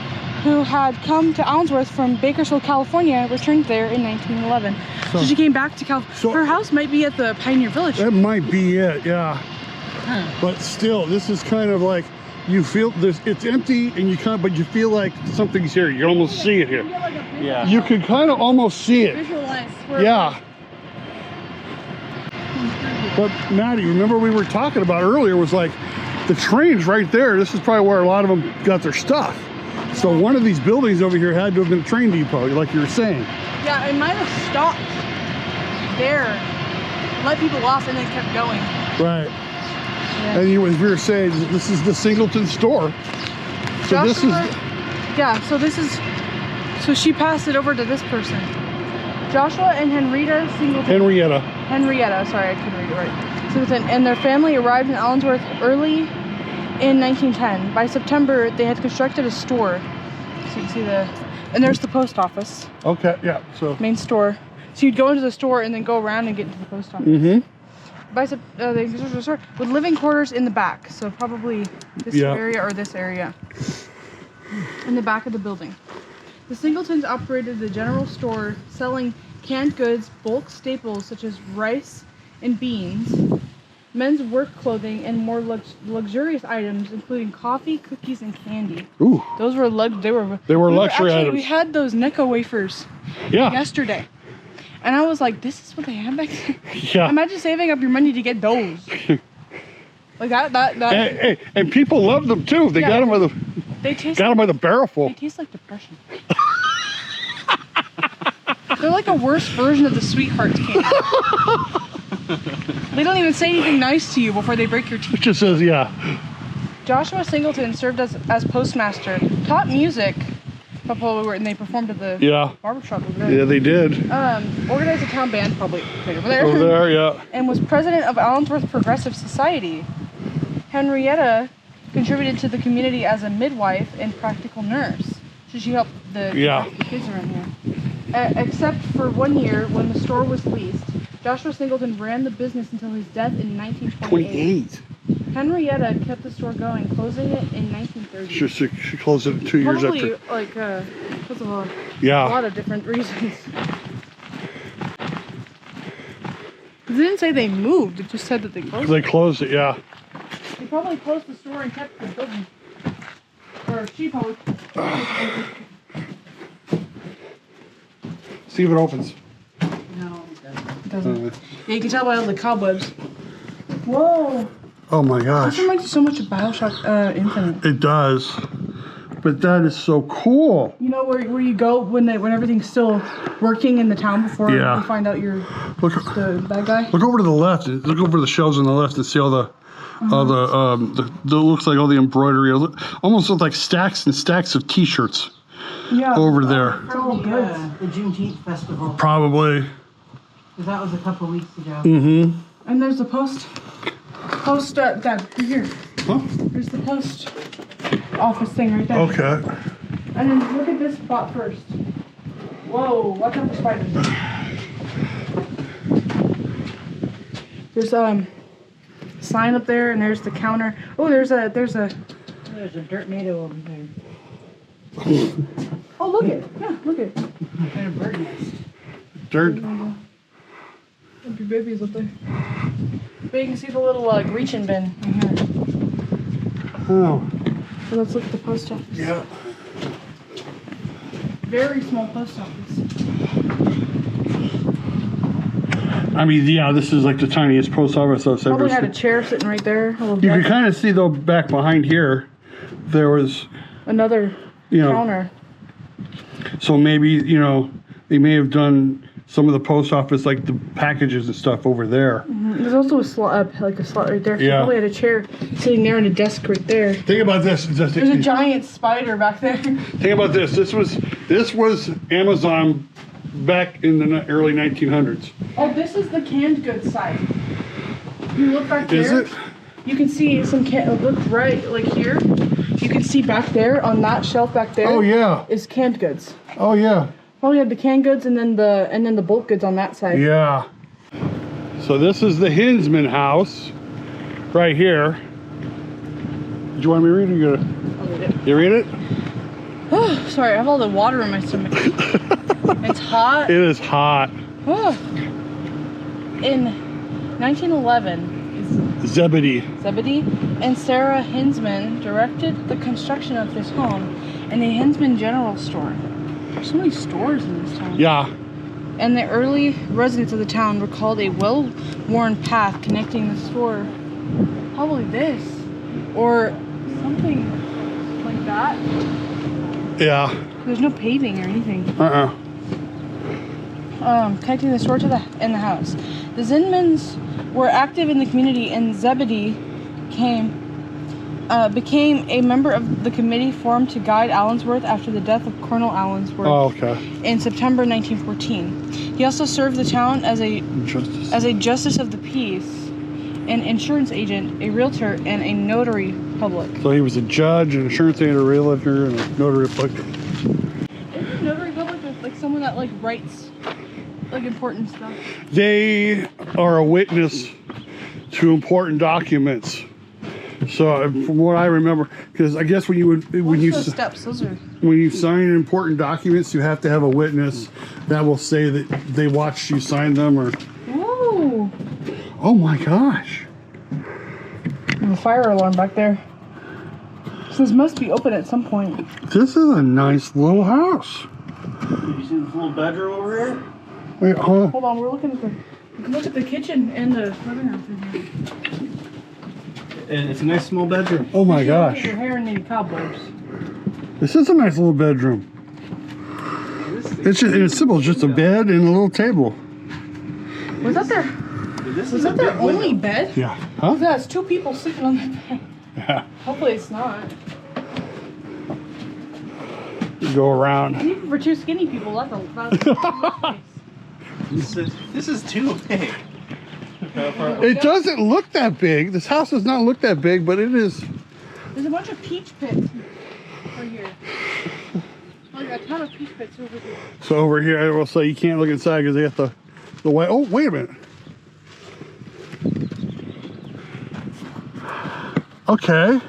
who had come to Allensworth from Bakersfield, California, returned there in 1911. So she came back to California. So- Her house might be at the Pioneer Village. That might be it, yeah. But still, this is kind of like, you feel this, it's empty, and but you feel like something's here. You can almost see it here. Yeah. You can kind of almost see it. Visualize. Yeah. But Maddie, remember we were talking about earlier was like, the train's right there. This is probably where a lot of them got their stuff. So one of these buildings over here had to have been a train depot, like you were saying. Yeah, it might have stopped there, let people off, and then kept going. Right. Yeah. And we were saying, this is the Singleton store. So so she passed it over to this person. Joshua and Henrietta Singleton. Henrietta, sorry, I couldn't read it right. Singleton and their family arrived in Allensworth early in 1910. By September, they had constructed a store. So you can see and there's the post office. Okay, yeah, so. Main store. So you'd go into the store and then go around and get into the post office. Mm-hmm. They constructed a store with living quarters in the back. So probably this area or this area. In the back of the building. The Singletons operated the general store selling canned goods, bulk staples such as rice and beans, men's work clothing, and more luxurious items, including coffee, cookies, and candy. Ooh. Those were They were luxury items. We had those Necco wafers yesterday. And I was like, this is what they have back there? Yeah. Imagine saving up your money to get those. Like that. Hey, and people love them too. They got them by the barrelful. They taste like depression. They're like a worse version of the Sweethearts candy. They don't even say anything nice to you before they break your teeth. It just says, yeah. Joshua Singleton served as postmaster, taught music, and they performed at the barbershop over there. Yeah, they did. Organized a town band, probably right over there. Over there, yeah. And was president of Allensworth Progressive Society. Henrietta contributed to the community as a midwife and practical nurse. So she helped the kids around here. Except for 1 year when the store was leased, Joshua Singleton ran the business until his death in 1928. Henrietta kept the store going, closing it in 1930. She closed it 2 years after. Probably because of a lot of different reasons. It didn't say they moved, it just said that they closed it. They closed it, yeah. They probably closed the store and kept the building. Or she probably. See if it opens. No. doesn't. Yeah, you can tell by all the cobwebs. Whoa. Oh my gosh. This reminds me so much of Bioshock Infinite. It does. But that is so cool. You know where you go when everything's still working in the town before Yeah. you find out you're Look, the bad guy? look over to the left. Look over the shelves on the left and see all the looks like all the embroidery. Almost look like stacks and stacks of T-shirts Yeah. over there. From the Juneteenth festival. Probably. Because that was a couple weeks ago. Mm-hmm. And there's the post Dad, here. Huh? There's the post office thing right there. Okay. And then look at this spot first. Whoa, watch out for spiders. There's sign up there, and there's the counter. Oh, there's a There's a dirt NATO over there. oh, look it. Yeah, look it. And a bird nest. Dirt. Your babies up there. But you can see the little reach-in bin right here. Oh. So let's look at the post office. Yeah. Very small post office. I mean, yeah, this is like the tiniest post office I've ever Probably had a seen. chair sitting right there. A little You can desk. kind of see though back behind here, there was, Another counter. so maybe, they may have done some of the post office, like the packages and stuff over there. There's also a slot right there. So Yeah. probably had a chair sitting there and a desk right there. Think about this. There's a giant spider back there. Think about this. This was Amazon back in the early 1900s. Oh, this is the canned goods side. You look back there. Is it? You can see some look right like here. You can see back there on that shelf back there. Oh yeah. Is canned goods. Oh yeah. Probably had the canned goods and then the bulk goods on that side. Yeah. So this is the Hinsman house, right here. Do you want me to read it? I'll read it. You read it? Oh, sorry, I have all the water in my stomach. It's hot. It is hot. Oh. In 1911, Zebedee. Zebedee and Sarah Hinsman directed the construction of this home and a Hinsman general store. There's so many stores in this town. Yeah. And the early residents of the town recalled a well-worn path connecting the store. Probably this. Or something like that. Yeah. There's no paving or anything. Connecting the store to the house. The Zinmans were active in the community, and Zebedee became a member of the committee formed to guide Allensworth after the death of Colonel Allensworth in September 1914. He also served the town as a justice of the peace, an insurance agent, a realtor, and a notary public. So he was a judge, an insurance agent, a realtor, and a notary public. Isn't a notary public like someone that writes important stuff? They are a witness to important documents. So from what I remember, because I guess when you steps? Those are. when you sign important documents, you have to have a witness that will say that they watched you sign them, or. Whoa! Oh my gosh! There's a fire alarm back there. So this must be open at some point. This is a nice little house. You see this little bedroom over here? Wait, hold on. Hold on, we're looking at you can look at the kitchen and the living room through here. And it's a nice small bedroom. Oh my Look gosh! at your hair and any cobwebs. This is a nice little bedroom. It's simple, it's just a bed and a little table. Was that their only bed? Yeah. Huh? That's two people sleeping on that bed. Yeah. Hopefully it's not. You go around. And even for two skinny people, that's This is too big. It doesn't look that big. This house does not look that big, but it is. There's a bunch of peach pits right here. Like a ton of peach pits over here. So over here, I will say you can't look inside because they got the white. Oh, wait a minute. Okay.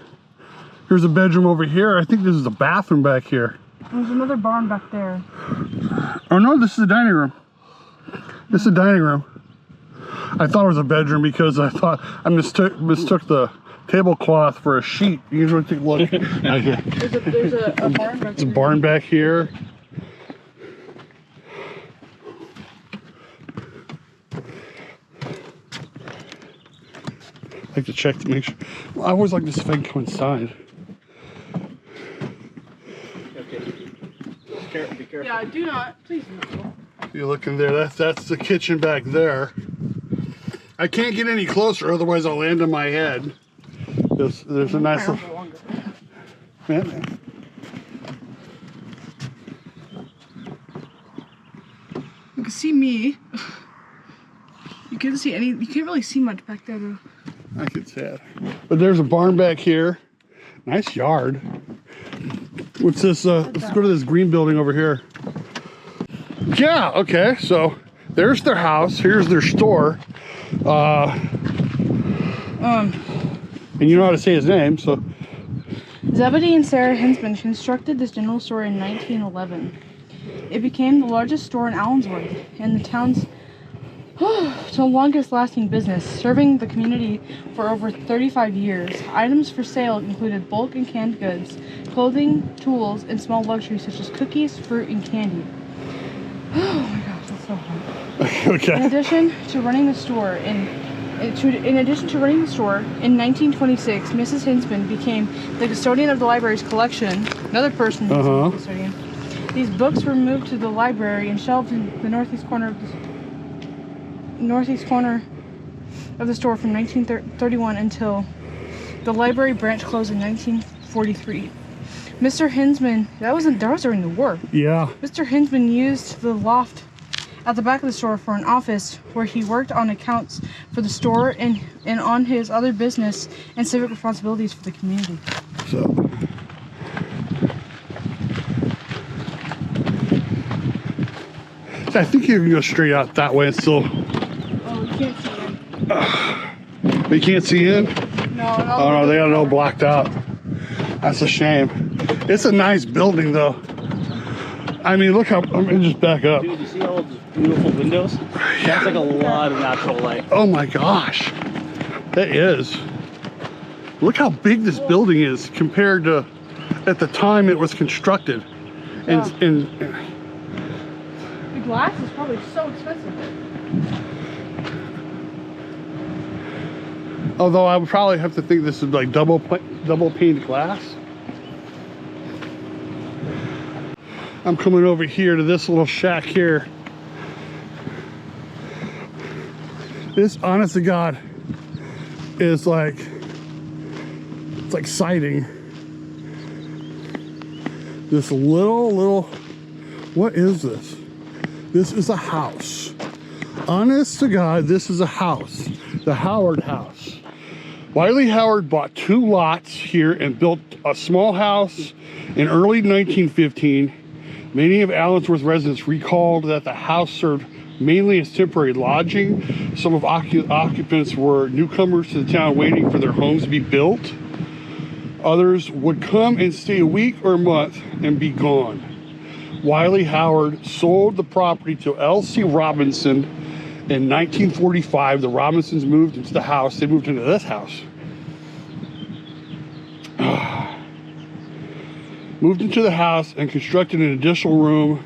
Here's a bedroom over here. I think this is a bathroom back here. There's another barn back there. Oh no, this is the dining room. This is the dining room. I thought it was a bedroom because I thought I mistook the tablecloth for a sheet. You usually think, look. Okay. There's a barn back It's a there. barn back here. like to check to make sure. Well, I always like to see if I can go inside. Okay. Be careful. Yeah, do not. Please no. You look in there. That's the kitchen back there. I can't get any closer, otherwise I'll land on my head. There's a nice little. Yeah. You can see me. You can't see any. You can't really see much back there though. I can see it. But there's a barn back here. Nice yard. What's this? Let's go to this green building over here. Yeah, okay. So there's their house. Here's their store. And you know how to say his name, so. Zebedee and Sarah Hinsman constructed this general store in 1911. It became the largest store in Allensworth and the town's longest lasting business, serving the community for over 35 years. Items for sale included bulk and canned goods, clothing, tools, and small luxuries such as cookies, fruit, and candy. Oh my gosh, that's so hot. Okay. In addition to running the store in 1926, Mrs. Hinsman became the custodian of the library's collection. Another person who was the custodian. These books were moved to the library and shelved in the northeast corner of the store from 1931 until the library branch closed in 1943. Mr. Hinsman, that was during the war. Yeah. Mr. Hinsman used the loft at the back of the store for an office where he worked on accounts for the store and on his other business and civic responsibilities for the community. So. I think you can go straight out that way and still. Oh, you can't see in. But you can't see in? No, Oh no, they got it all blocked out. That's a shame. It's a nice building though. I mean, look how, I'm gonna just back up. Dude, you see all those beautiful windows? That's like a lot of natural light. Oh my gosh. That is. Look how big this building is compared to at the time it was constructed. And the glass is probably so expensive. although I would probably have to think this is like double pane glass. I'm coming over here to this little shack here. This, honest to God, is like, it's like siding. This little, what is this? This is a house. Honest to God, this is a house. The Howard house. Wiley Howard bought 2 lots here and built a small house in early 1915. Many of Allensworth residents recalled that the house served mainly as temporary lodging. Some of occupants were newcomers to the town waiting for their homes to be built. Others would come and stay a week or a month and be gone. Wiley Howard sold the property to L.C. Robinson in 1945. The Robinsons moved into the house. They moved into this house. Moved into the house and constructed an additional room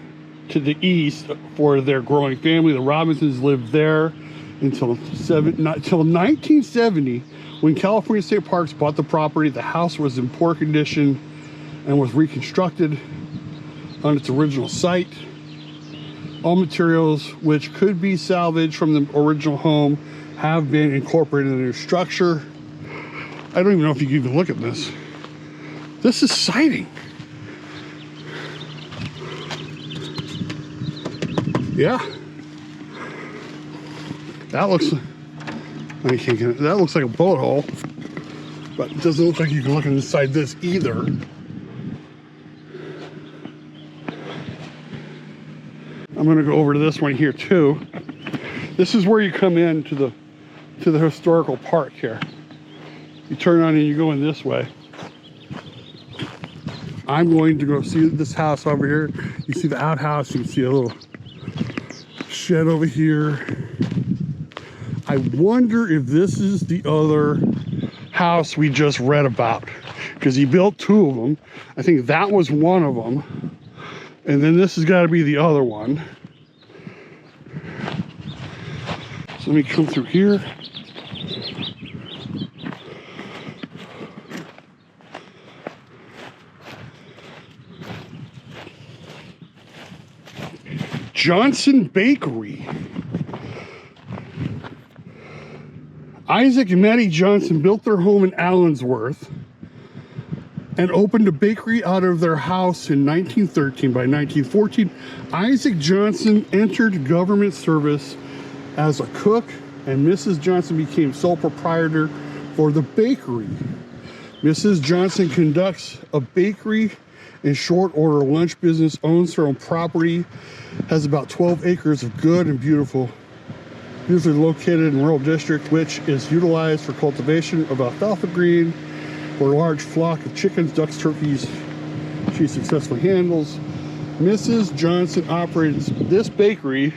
to the east for their growing family. The Robinsons lived there until 1970, when California State Parks bought the property. The house was in poor condition and was reconstructed on its original site. All materials which could be salvaged from the original home have been incorporated into the structure. I don't even know if you can even look at this. This is siding. Yeah. That looks, I can't get it. That looks like a bullet hole, but it doesn't look like you can look inside this either. I'm gonna go over to this one here too. This is where you come in to the historical park here. You turn on and you go in this way. I'm going to go see this house over here. You see the outhouse, you can see a little shed over here. I wonder if this is the other house we just read about, because he built 2 of them. I think that was one of them, and then this has got to be the other one. So let me come through here. Johnson Bakery. Isaac and Maddie Johnson built their home in Allensworth and opened a bakery out of their house in 1913. By 1914, Isaac Johnson entered government service as a cook, and Mrs. Johnson became sole proprietor for the bakery. Mrs. Johnson conducts a bakery and short order lunch business, owns her own property, has about 12 acres of good and beautifully located in rural district, which is utilized for cultivation of alfalfa green for a large flock of chickens, ducks, turkeys she successfully handles. Mrs. Johnson operates this bakery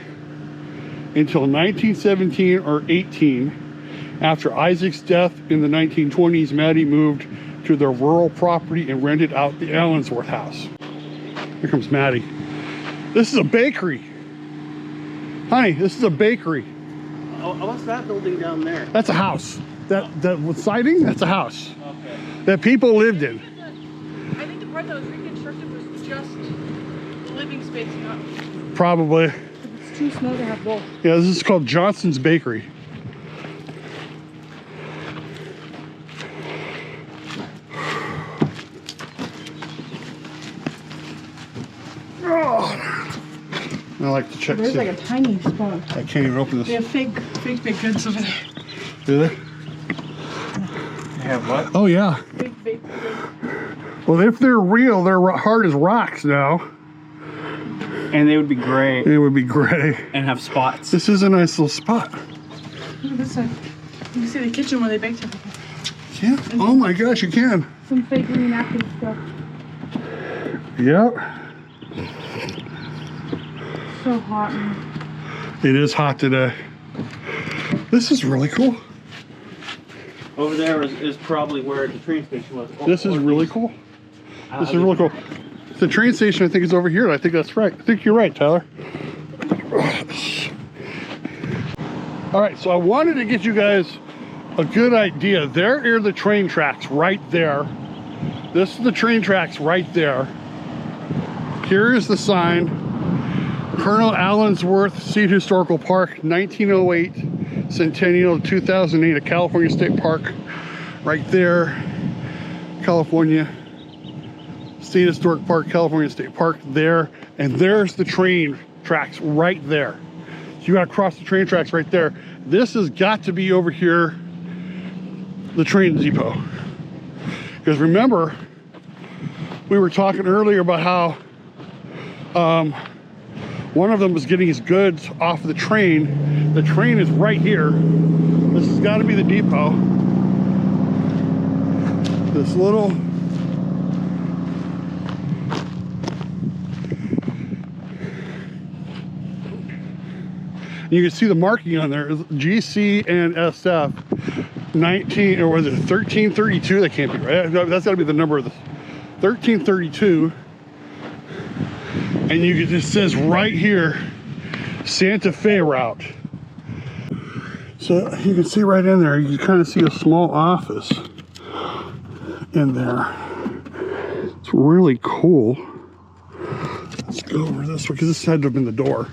until 1917 or 18. After Isaac's death in the 1920s, Maddie moved to their rural property and rented out the Allensworth house. Here comes Maddie. This is a bakery. Honey, this is a bakery. Oh, what's that building down there? That's a house. That siding, that's a house. Okay. That people lived in. I think the part that was reconstructed was just the living space, not. Probably. It's too small to have both. Yeah, this is called Johnson's Bakery. I like to check. There's like a tiny spot. I can't even open this. They have fake baked goods over there. Do they? You have what? Oh yeah. Fake baked goods. Well, if they're real, they're hard as rocks now. And they would be gray It would be gray. and have spots. This is a nice little spot. Look at this side. You can see the kitchen where they baked everything. Yeah. Oh my gosh, you can. Some fake green napkin stuff. Yep. So hot. Man. It is hot today. This is really cool. Over there is probably where the train station was. This is really cool. This is really cool. The train station, I think, is over here. I think that's right. I think you're right, Tyler. All right, so I wanted to get you guys a good idea. There are the train tracks right there. This is the train tracks right there. Here is the sign. Colonel Allensworth Seat Historical Park, 1908 Centennial, 2008, a California State Park. Right there, California State Historic Park, California State Park there. And there's the train tracks right there. So you gotta cross the train tracks right there. This has got to be over here, the train depot. Because remember, we were talking earlier about how one of them was getting his goods off of the train. The train is right here. This has got to be the depot. This little you can see the marking on there is GC and SF 19, or was it 1332? That can't be right. That's got to be the number of the 1332. And you can, it says right here, Santa Fe route. So you can see right in there, you can kind of see a small office in there. It's really cool. Let's go over this way, because this had to have been the door.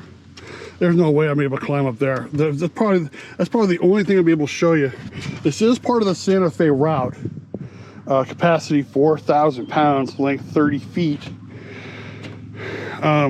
There's no way I'm able to climb up there. That's probably the only thing I'll be able to show you. This is part of the Santa Fe route. Capacity 4,000 pounds, length 30 feet. I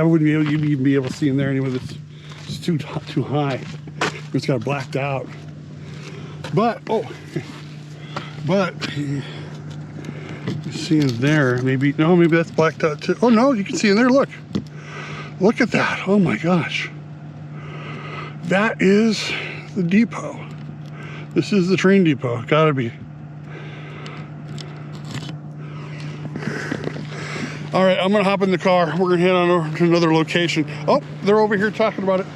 wouldn't be able, you'd even be able to see in there anyway. It's too high. It's got blacked out. But you see in there, maybe that's blacked out too. Oh no, you can see in there, look at that. Oh my gosh, that is the depot. This is the train depot, gotta be. All right, I'm gonna hop in the car. We're gonna head on over to another location. Oh, they're over here talking about it.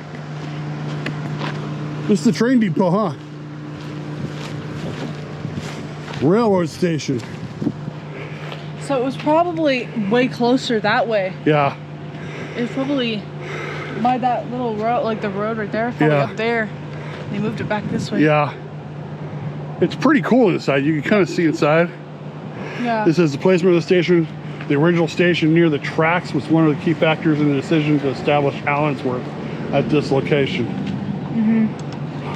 This is the train depot, huh? Railroad station. So it was probably way closer that way. Yeah. It's probably by that little road, like the road right there, probably Yeah. up there. They moved it back this way. Yeah. It's pretty cool inside. You can kind of see inside. Yeah. This is the placement of the station. The original station near the tracks was one of the key factors in the decision to establish Allensworth at this location.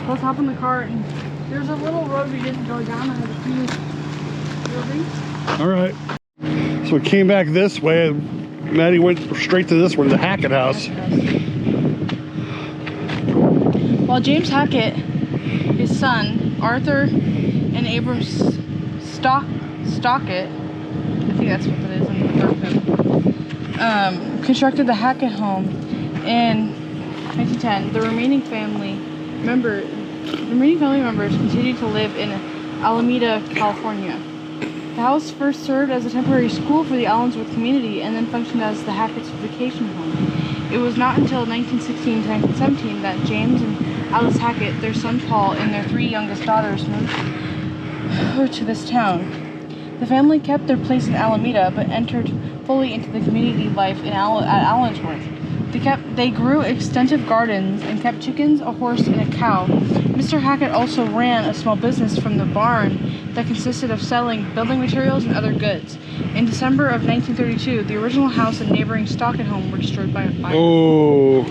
Let's hop in the car, and there's a little road we didn't go down. I had a few buildings. All right. So we came back this way, and Maddie went straight to this one, the Hackett house. While James Hackett, his son, Arthur and Abram Stockett, I think that's what that is in the code, constructed the Hackett home in 1910. The remaining family members continued to live in Alameda, California. The house first served as a temporary school for the Allensworth community and then functioned as the Hackett's vacation home. It was not until 1916 to 1917 that James and Alice Hackett, their son Paul, and their 3 youngest daughters moved to this town. The family kept their place in Alameda, but entered fully into the community life at Allensworth. They grew extensive gardens and kept chickens, a horse, and a cow. Mr. Hackett also ran a small business from the barn that consisted of selling building materials and other goods. In December of 1932, the original house and neighboring Stockett home were destroyed by a fire. Oh.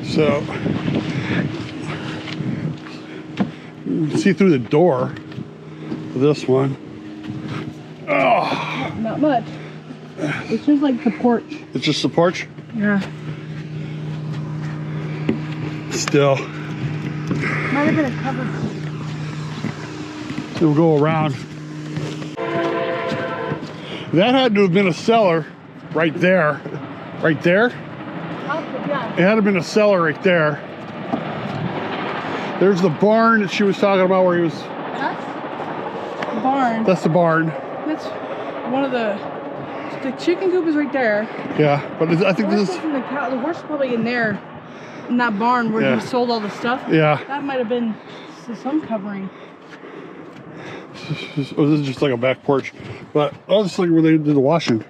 So, you can see through the door of this one. Oh, Not much. It's just like the porch. it's just the porch? Yeah. Still. Might have been a covered. It'll go around. That had to have been a cellar right there. Right there? Yeah. It had to have been a cellar right there. There's the barn that she was talking about where he was. That's the barn. That's the barn. That's one of the chicken coop is right there. Yeah, but I think this is. The horse is probably in there, in that barn where Yeah. he sold all the stuff. Yeah. That might have been some covering. Oh, this is just like a back porch. But oh, this is like where they did the washing.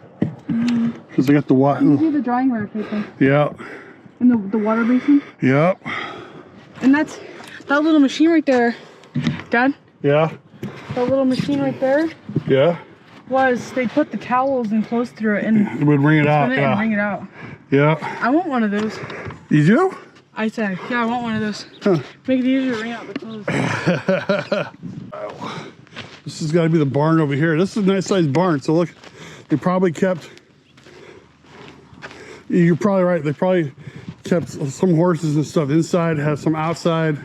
Because they got the You water. see the drying rack right there. Yeah. And the water basin. Yep. And that's that little machine right there, Dad. Yeah. That little machine right there Yeah. was they put the towels and clothes through it and It would wring it out. spin it and Yeah. wring it out. Yeah. I want one of those. You do? I said, yeah, I want one of those. Huh. Make it easier to wring out the clothes. This has got to be the barn over here. This is a nice sized barn. So look, they probably kept. You're probably right. They probably kept some horses and stuff inside, had some outside.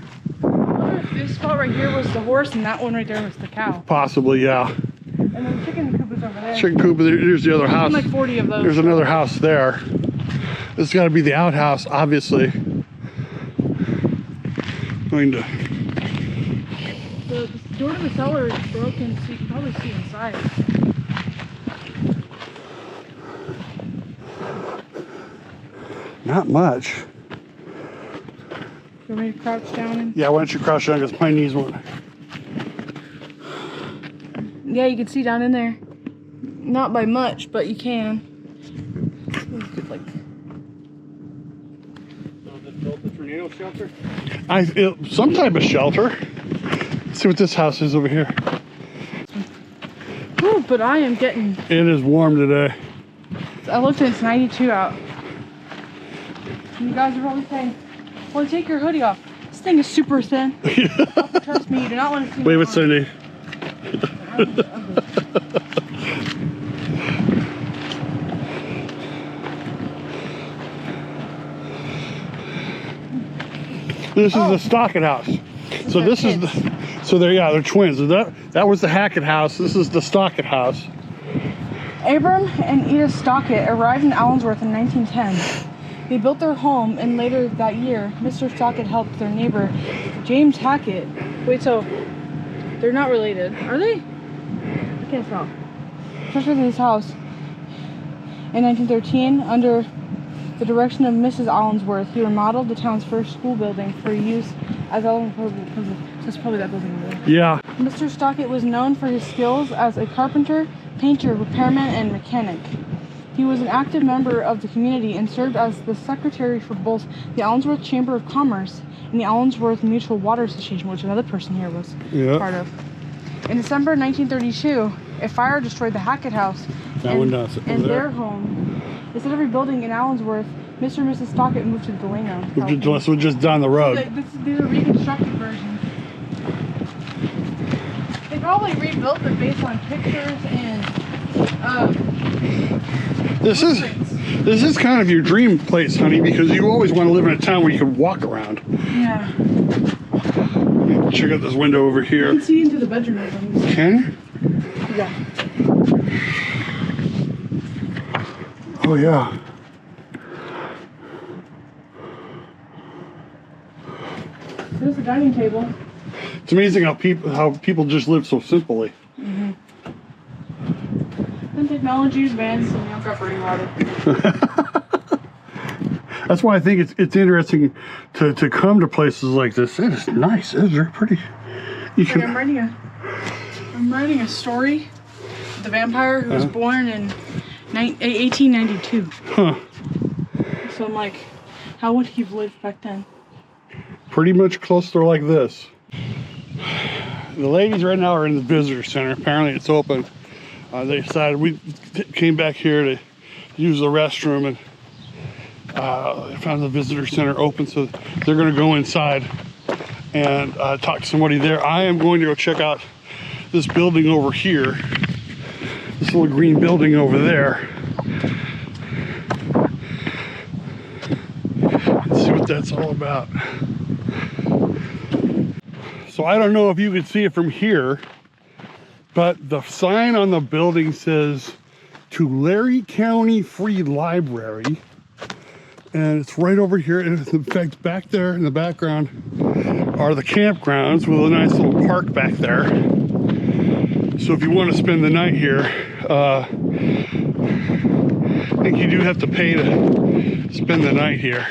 This spot right here was the horse, and that one right there was the cow. Possibly, yeah. And then the chicken coop is over there. Chicken coop. There's the other house. Like 40 of those. There's another house there. This has got to be the outhouse, obviously. Going to. The door to the cellar is broken, so you can probably see inside. Not much. You want me to crouch down? Yeah, why don't you crouch down because my knees won't. Yeah, you can see down in there. Not by much, but you can. You could, like. Built the tornado shelter? Some type of shelter. Let's see what this house is over here. Ooh, but I am getting. It is warm today. I looked and it's 92 out. And you guys are probably saying, well, take your hoodie off. This thing is super thin. Trust me, you do not want to see Wave my at Cindy. This is the Stockett house. So their this is the, so they're twins. So that was the Hackett house. This is the Stockett house. Abram and Edith Stockett arrived in Allensworth in 1910. They built their home, and later that year, Mr. Stockett helped their neighbor, James Hackett. Wait, so they're not related, are they? I can't tell. Constructed his house in 1913 under the direction of Mrs. Allensworth. He remodeled the town's first school building for use as Allensworth. So it's probably that building over there. Yeah. Mr. Stockett was known for his skills as a carpenter, painter, repairman, and mechanic. He was an active member of the community and served as the secretary for both the Allensworth Chamber of Commerce and the Allensworth Mutual Water Association, which another person here was part of. In December 1932, a fire destroyed the Hackett house and their home. Instead of rebuilding in Allensworth, Mr. and Mrs. Stockett moved to Delano. This was just down the road. These are reconstructed versions. They probably rebuilt it based on pictures and this is kind of your dream place, honey, because you always want to live in a town where you can walk around. Yeah. Check out this window over here. You can see into the bedroom rooms. Can you? Yeah. Oh yeah. There's the dining table. It's amazing how people just live so simply. And technology advanced and we don't got running water. That's why I think it's interesting to come to places like this. It is nice. It is pretty. I'm writing a story. The vampire who was born in 1892. Huh. So I'm like, how would he have lived back then? Pretty much closer like this. The ladies right now are in the visitor center. Apparently it's open. They decided we came back here to use the restroom, and they found the visitor center open, so they're going to go inside and talk to somebody there. I am going to go check out this building over here, this little green building over there, and see what that's all about. So I don't know if you can see it from here, but the sign on the building says Tulare County Free Library, and it's right over here. And in fact, back there in the background are the campgrounds with a nice little park back there. So if you want to spend the night here, I think you do have to pay to spend the night here.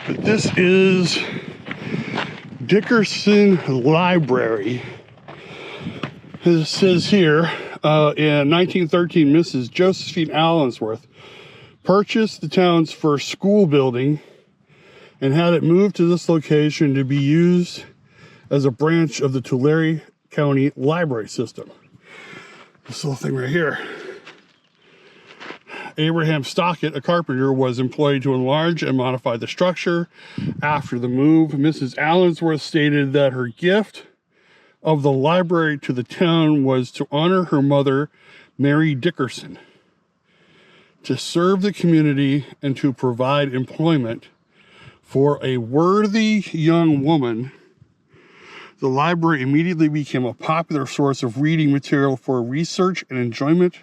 But this is Dickerson Library. As it says here, in 1913, Mrs. Josephine Allensworth purchased the town's first school building and had it moved to this location to be used as a branch of the Tulare County Library System. This little thing right here. Abraham Stockett, a carpenter, was employed to enlarge and modify the structure. After the move, Mrs. Allensworth stated that her gift of the library to the town was to honor her mother, Mary Dickerson, to serve the community and to provide employment for a worthy young woman. The library immediately became a popular source of reading material for research and enjoyment.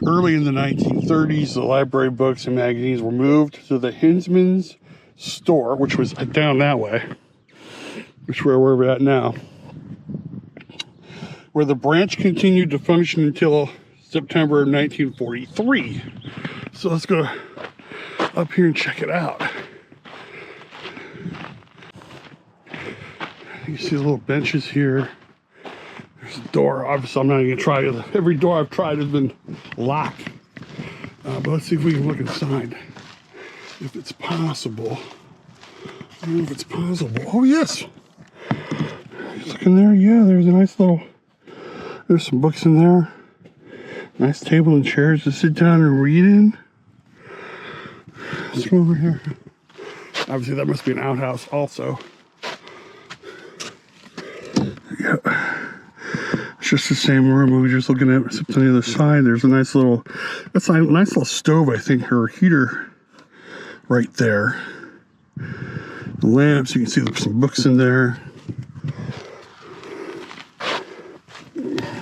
Early in the 1930s, the library books and magazines were moved to the Hinsman's store, which was down that way, which is where we're at now, where the branch continued to function until September of 1943. So let's go up here and check it out. You see the little benches here. There's a door. Obviously, I'm not even gonna try it. Every door I've tried has been locked. But let's see if we can look inside. If it's possible. I don't know if it's possible. Oh, yes. Look in there. Yeah, there's a nice little, there's some books in there. Nice table and chairs to sit down and read in. Let's go over here. Obviously, that must be an outhouse also. Yeah. It's just the same room we were just looking at, except on the other side. There's a nice little, that's a nice little stove, I think, or heater right there. The lamps, you can see there's some books in there.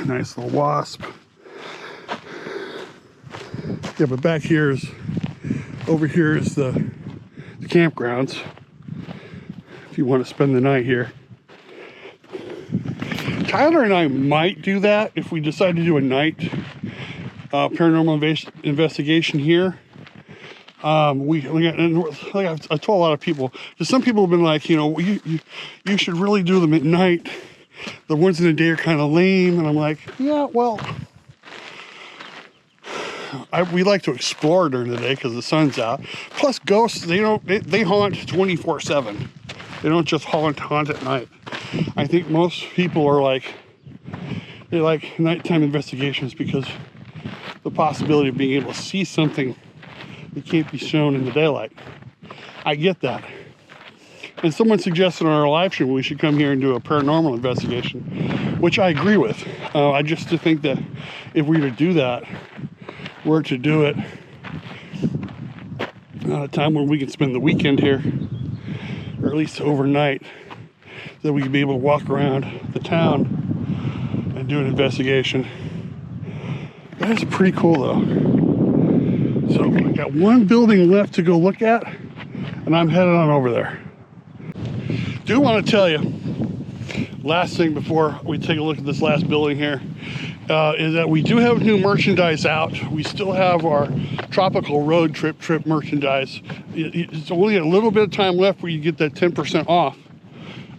Nice little wasp. Yeah, but back here is, over here is the campgrounds, if you want to spend the night here. Tyler and I might do that if we decide to do a night paranormal investigation here. I told a lot of people, because some people have been like, you know, you should really do them at night. The ones in the day are kind of lame. And I'm like, yeah, well, we like to explore during the day because the sun's out. Plus, ghosts, they haunt 24/7. They don't just haunt at night. I think most people are they like nighttime investigations because the possibility of being able to see something that can't be shown in the daylight. I get that. And someone suggested on our live stream we should come here and do a paranormal investigation, which I agree with. I just think that if we were to do that, we're to do it at a time when we can spend the weekend here, or at least overnight, so that we can be able to walk around the town and do an investigation. That's pretty cool though. So I got one building left to go look at, and I'm headed on over there. Do want to tell you, last thing before we take a look at this last building here, is that we do have new merchandise out. We still have our tropical road trip merchandise. It's only a little bit of time left where you get that 10% off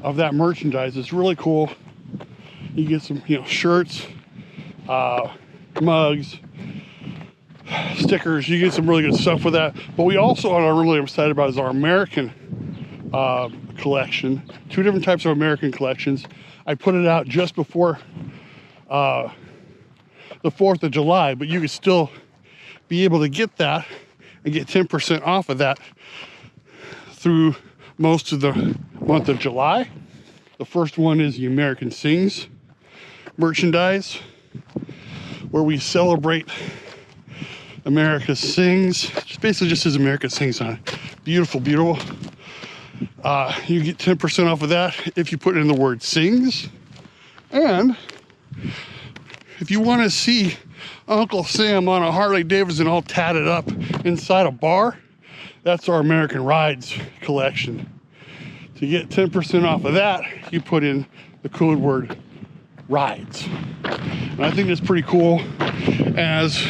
of that merchandise. It's really cool. You get some, shirts, mugs, stickers. You get some really good stuff with that. But we also are really excited about is our American collection. 2 different types of American collections. I put it out just before the 4th of July, but you could still be able to get that and get 10% off of that through most of the month of July. The first one is the American Sings merchandise, where we celebrate America Sings. It's basically just says America Sings on it. Beautiful, beautiful. You get 10% off of that if you put in the word sings. And if you want to see Uncle Sam on a Harley Davidson all tatted up inside a bar, that's our American Rides collection. To get 10% off of that, you put in the code word rides. And I think that's pretty cool as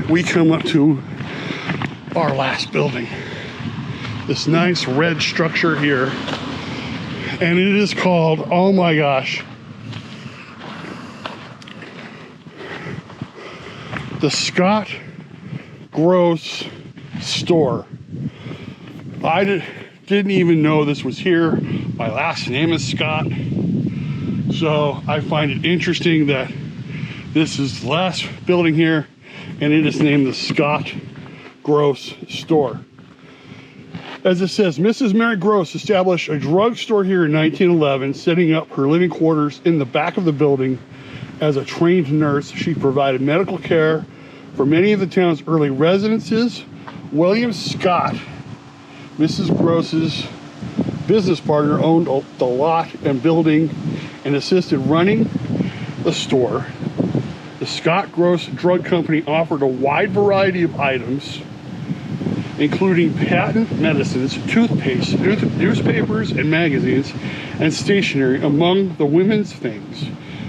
we come up to our last building. This nice red structure here. And it is called, oh my gosh, the Scott Gross Store. I didn't even know this was here. My last name is Scott. So I find it interesting that this is the last building here and it is named the Scott Gross Store. As it says, Mrs. Mary Gross established a drugstore here in 1911, setting up her living quarters in the back of the building. As a trained nurse, she provided medical care for many of the town's early residences. William Scott, Mrs. Gross's business partner, owned the lot and building and assisted running the store. The Scott Gross Drug Company offered a wide variety of items, including patent medicines, toothpaste, newspapers and magazines, and stationery, among the women's things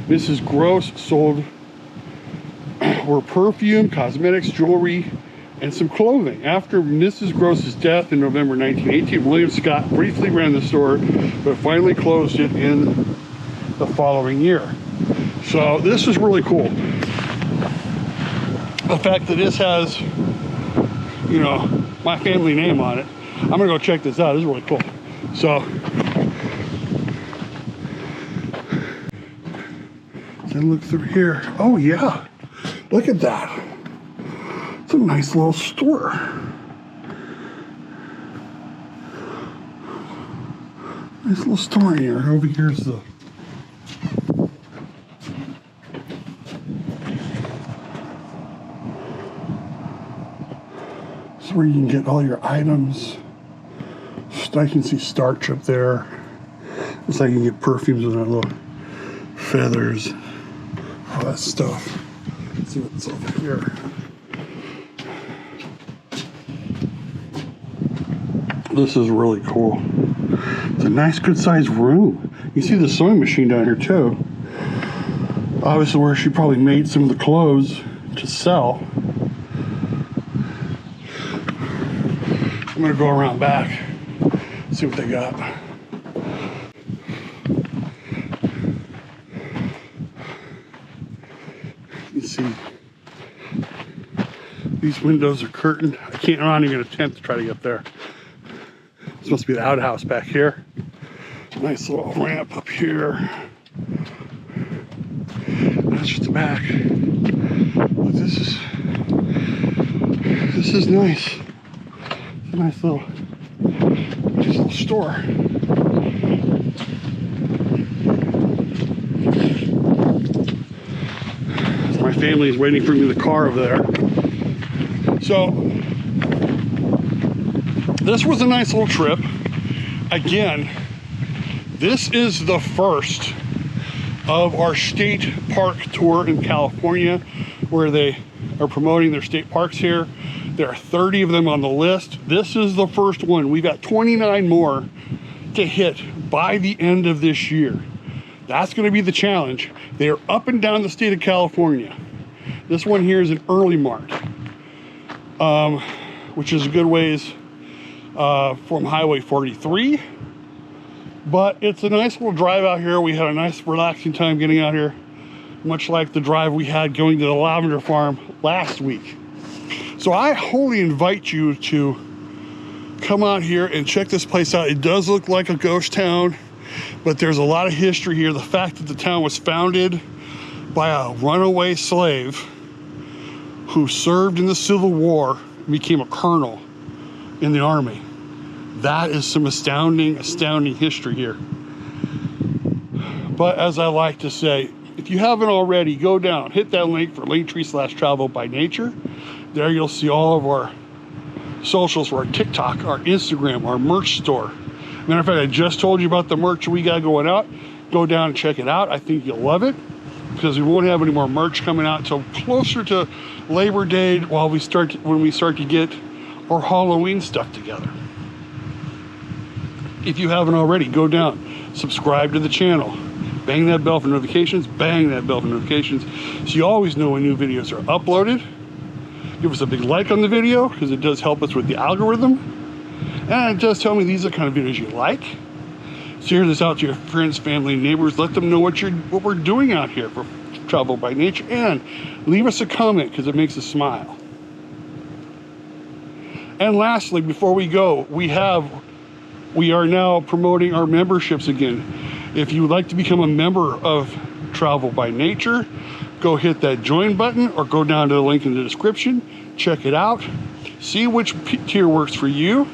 Mrs. Gross sold were perfume, cosmetics, jewelry, and some clothing. After Mrs. Gross's death in November 1918, William Scott briefly ran the store, but finally closed it in the following year. So this is really cool. The fact that this has, my family name on it. I'm gonna go check this out. This is really cool. So then look through here. Oh yeah, look at that. It's a nice little store. Nice little store in here. Over here's the where you can get all your items. I can see starch up there. Looks like you can get perfumes with little feathers, all that stuff. Let's see what's over here. This is really cool. It's a nice, good-sized room. You see the sewing machine down here too. Obviously, where she probably made some of the clothes to sell. I'm gonna go around back, see what they got. You see These windows are curtained. I'm not even gonna attempt to try to get there. This must be the outhouse back here. Nice little ramp up here. That's just the back. But this is nice. It's a nice little store. My family is waiting for me in the car over there. So this was a nice little trip. Again, this is the first of our state park tour in California, where they are promoting their state parks here. There are 30 of them on the list. This is the first one. We've got 29 more to hit by the end of this year. That's going to be the challenge. They are up and down the state of California. This one here is an early mark, which is a good ways from Highway 43. But it's a nice little drive out here. We had a nice relaxing time getting out here, much like the drive we had going to the lavender farm last week. So I wholly invite you to come out here and check this place out. It does look like a ghost town, but there's a lot of history here. The fact that the town was founded by a runaway slave who served in the Civil War and became a colonel in the army. That is some astounding history here. But as I like to say, if you haven't already, go down, hit that link for Linktree/Travel by Nature. There you'll see all of our socials for our TikTok, our Instagram, our merch store. Matter of fact, I just told you about the merch we got going out. Go down and check it out. I think you'll love it, because we won't have any more merch coming out until closer to Labor Day when we start to get our Halloween stuff together. If you haven't already, go down, subscribe to the channel, bang that bell for notifications, so you always know when new videos are uploaded. Give us a big like on the video, because it does help us with the algorithm, and it does tell me these are the kind of videos you like. Share this out to your friends, family, neighbors. Let them know what we're doing out here for Travel by Nature, and leave us a comment, because it makes us smile. And lastly, before we go, we are now promoting our memberships again. If you would like to become a member of Travel by Nature, go hit that join button or go down to the link in the description. Check it out. See which tier works for you.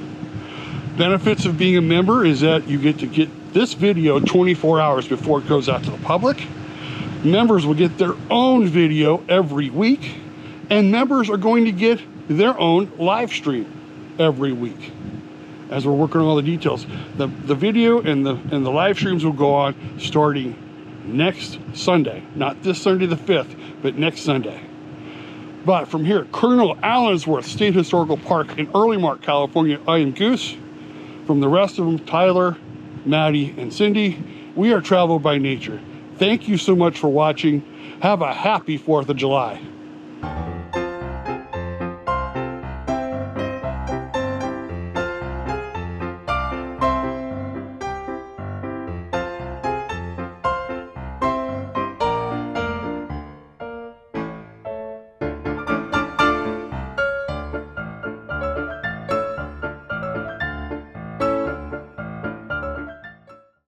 Benefits of being a member is that you get to get this video 24 hours before it goes out to the public. Members will get their own video every week, and members are going to get their own live stream every week. As we're working on all the details, the video and the live streams will go on starting next Sunday, not this Sunday the 5th, but next Sunday. But from here, Colonel Allensworth State Historical Park in Early Mark, California, I am Goose. From the rest of them, Tyler, Maddie, and Cindy, we are Travel by Nature. Thank you so much for watching. Have a happy 4th of July.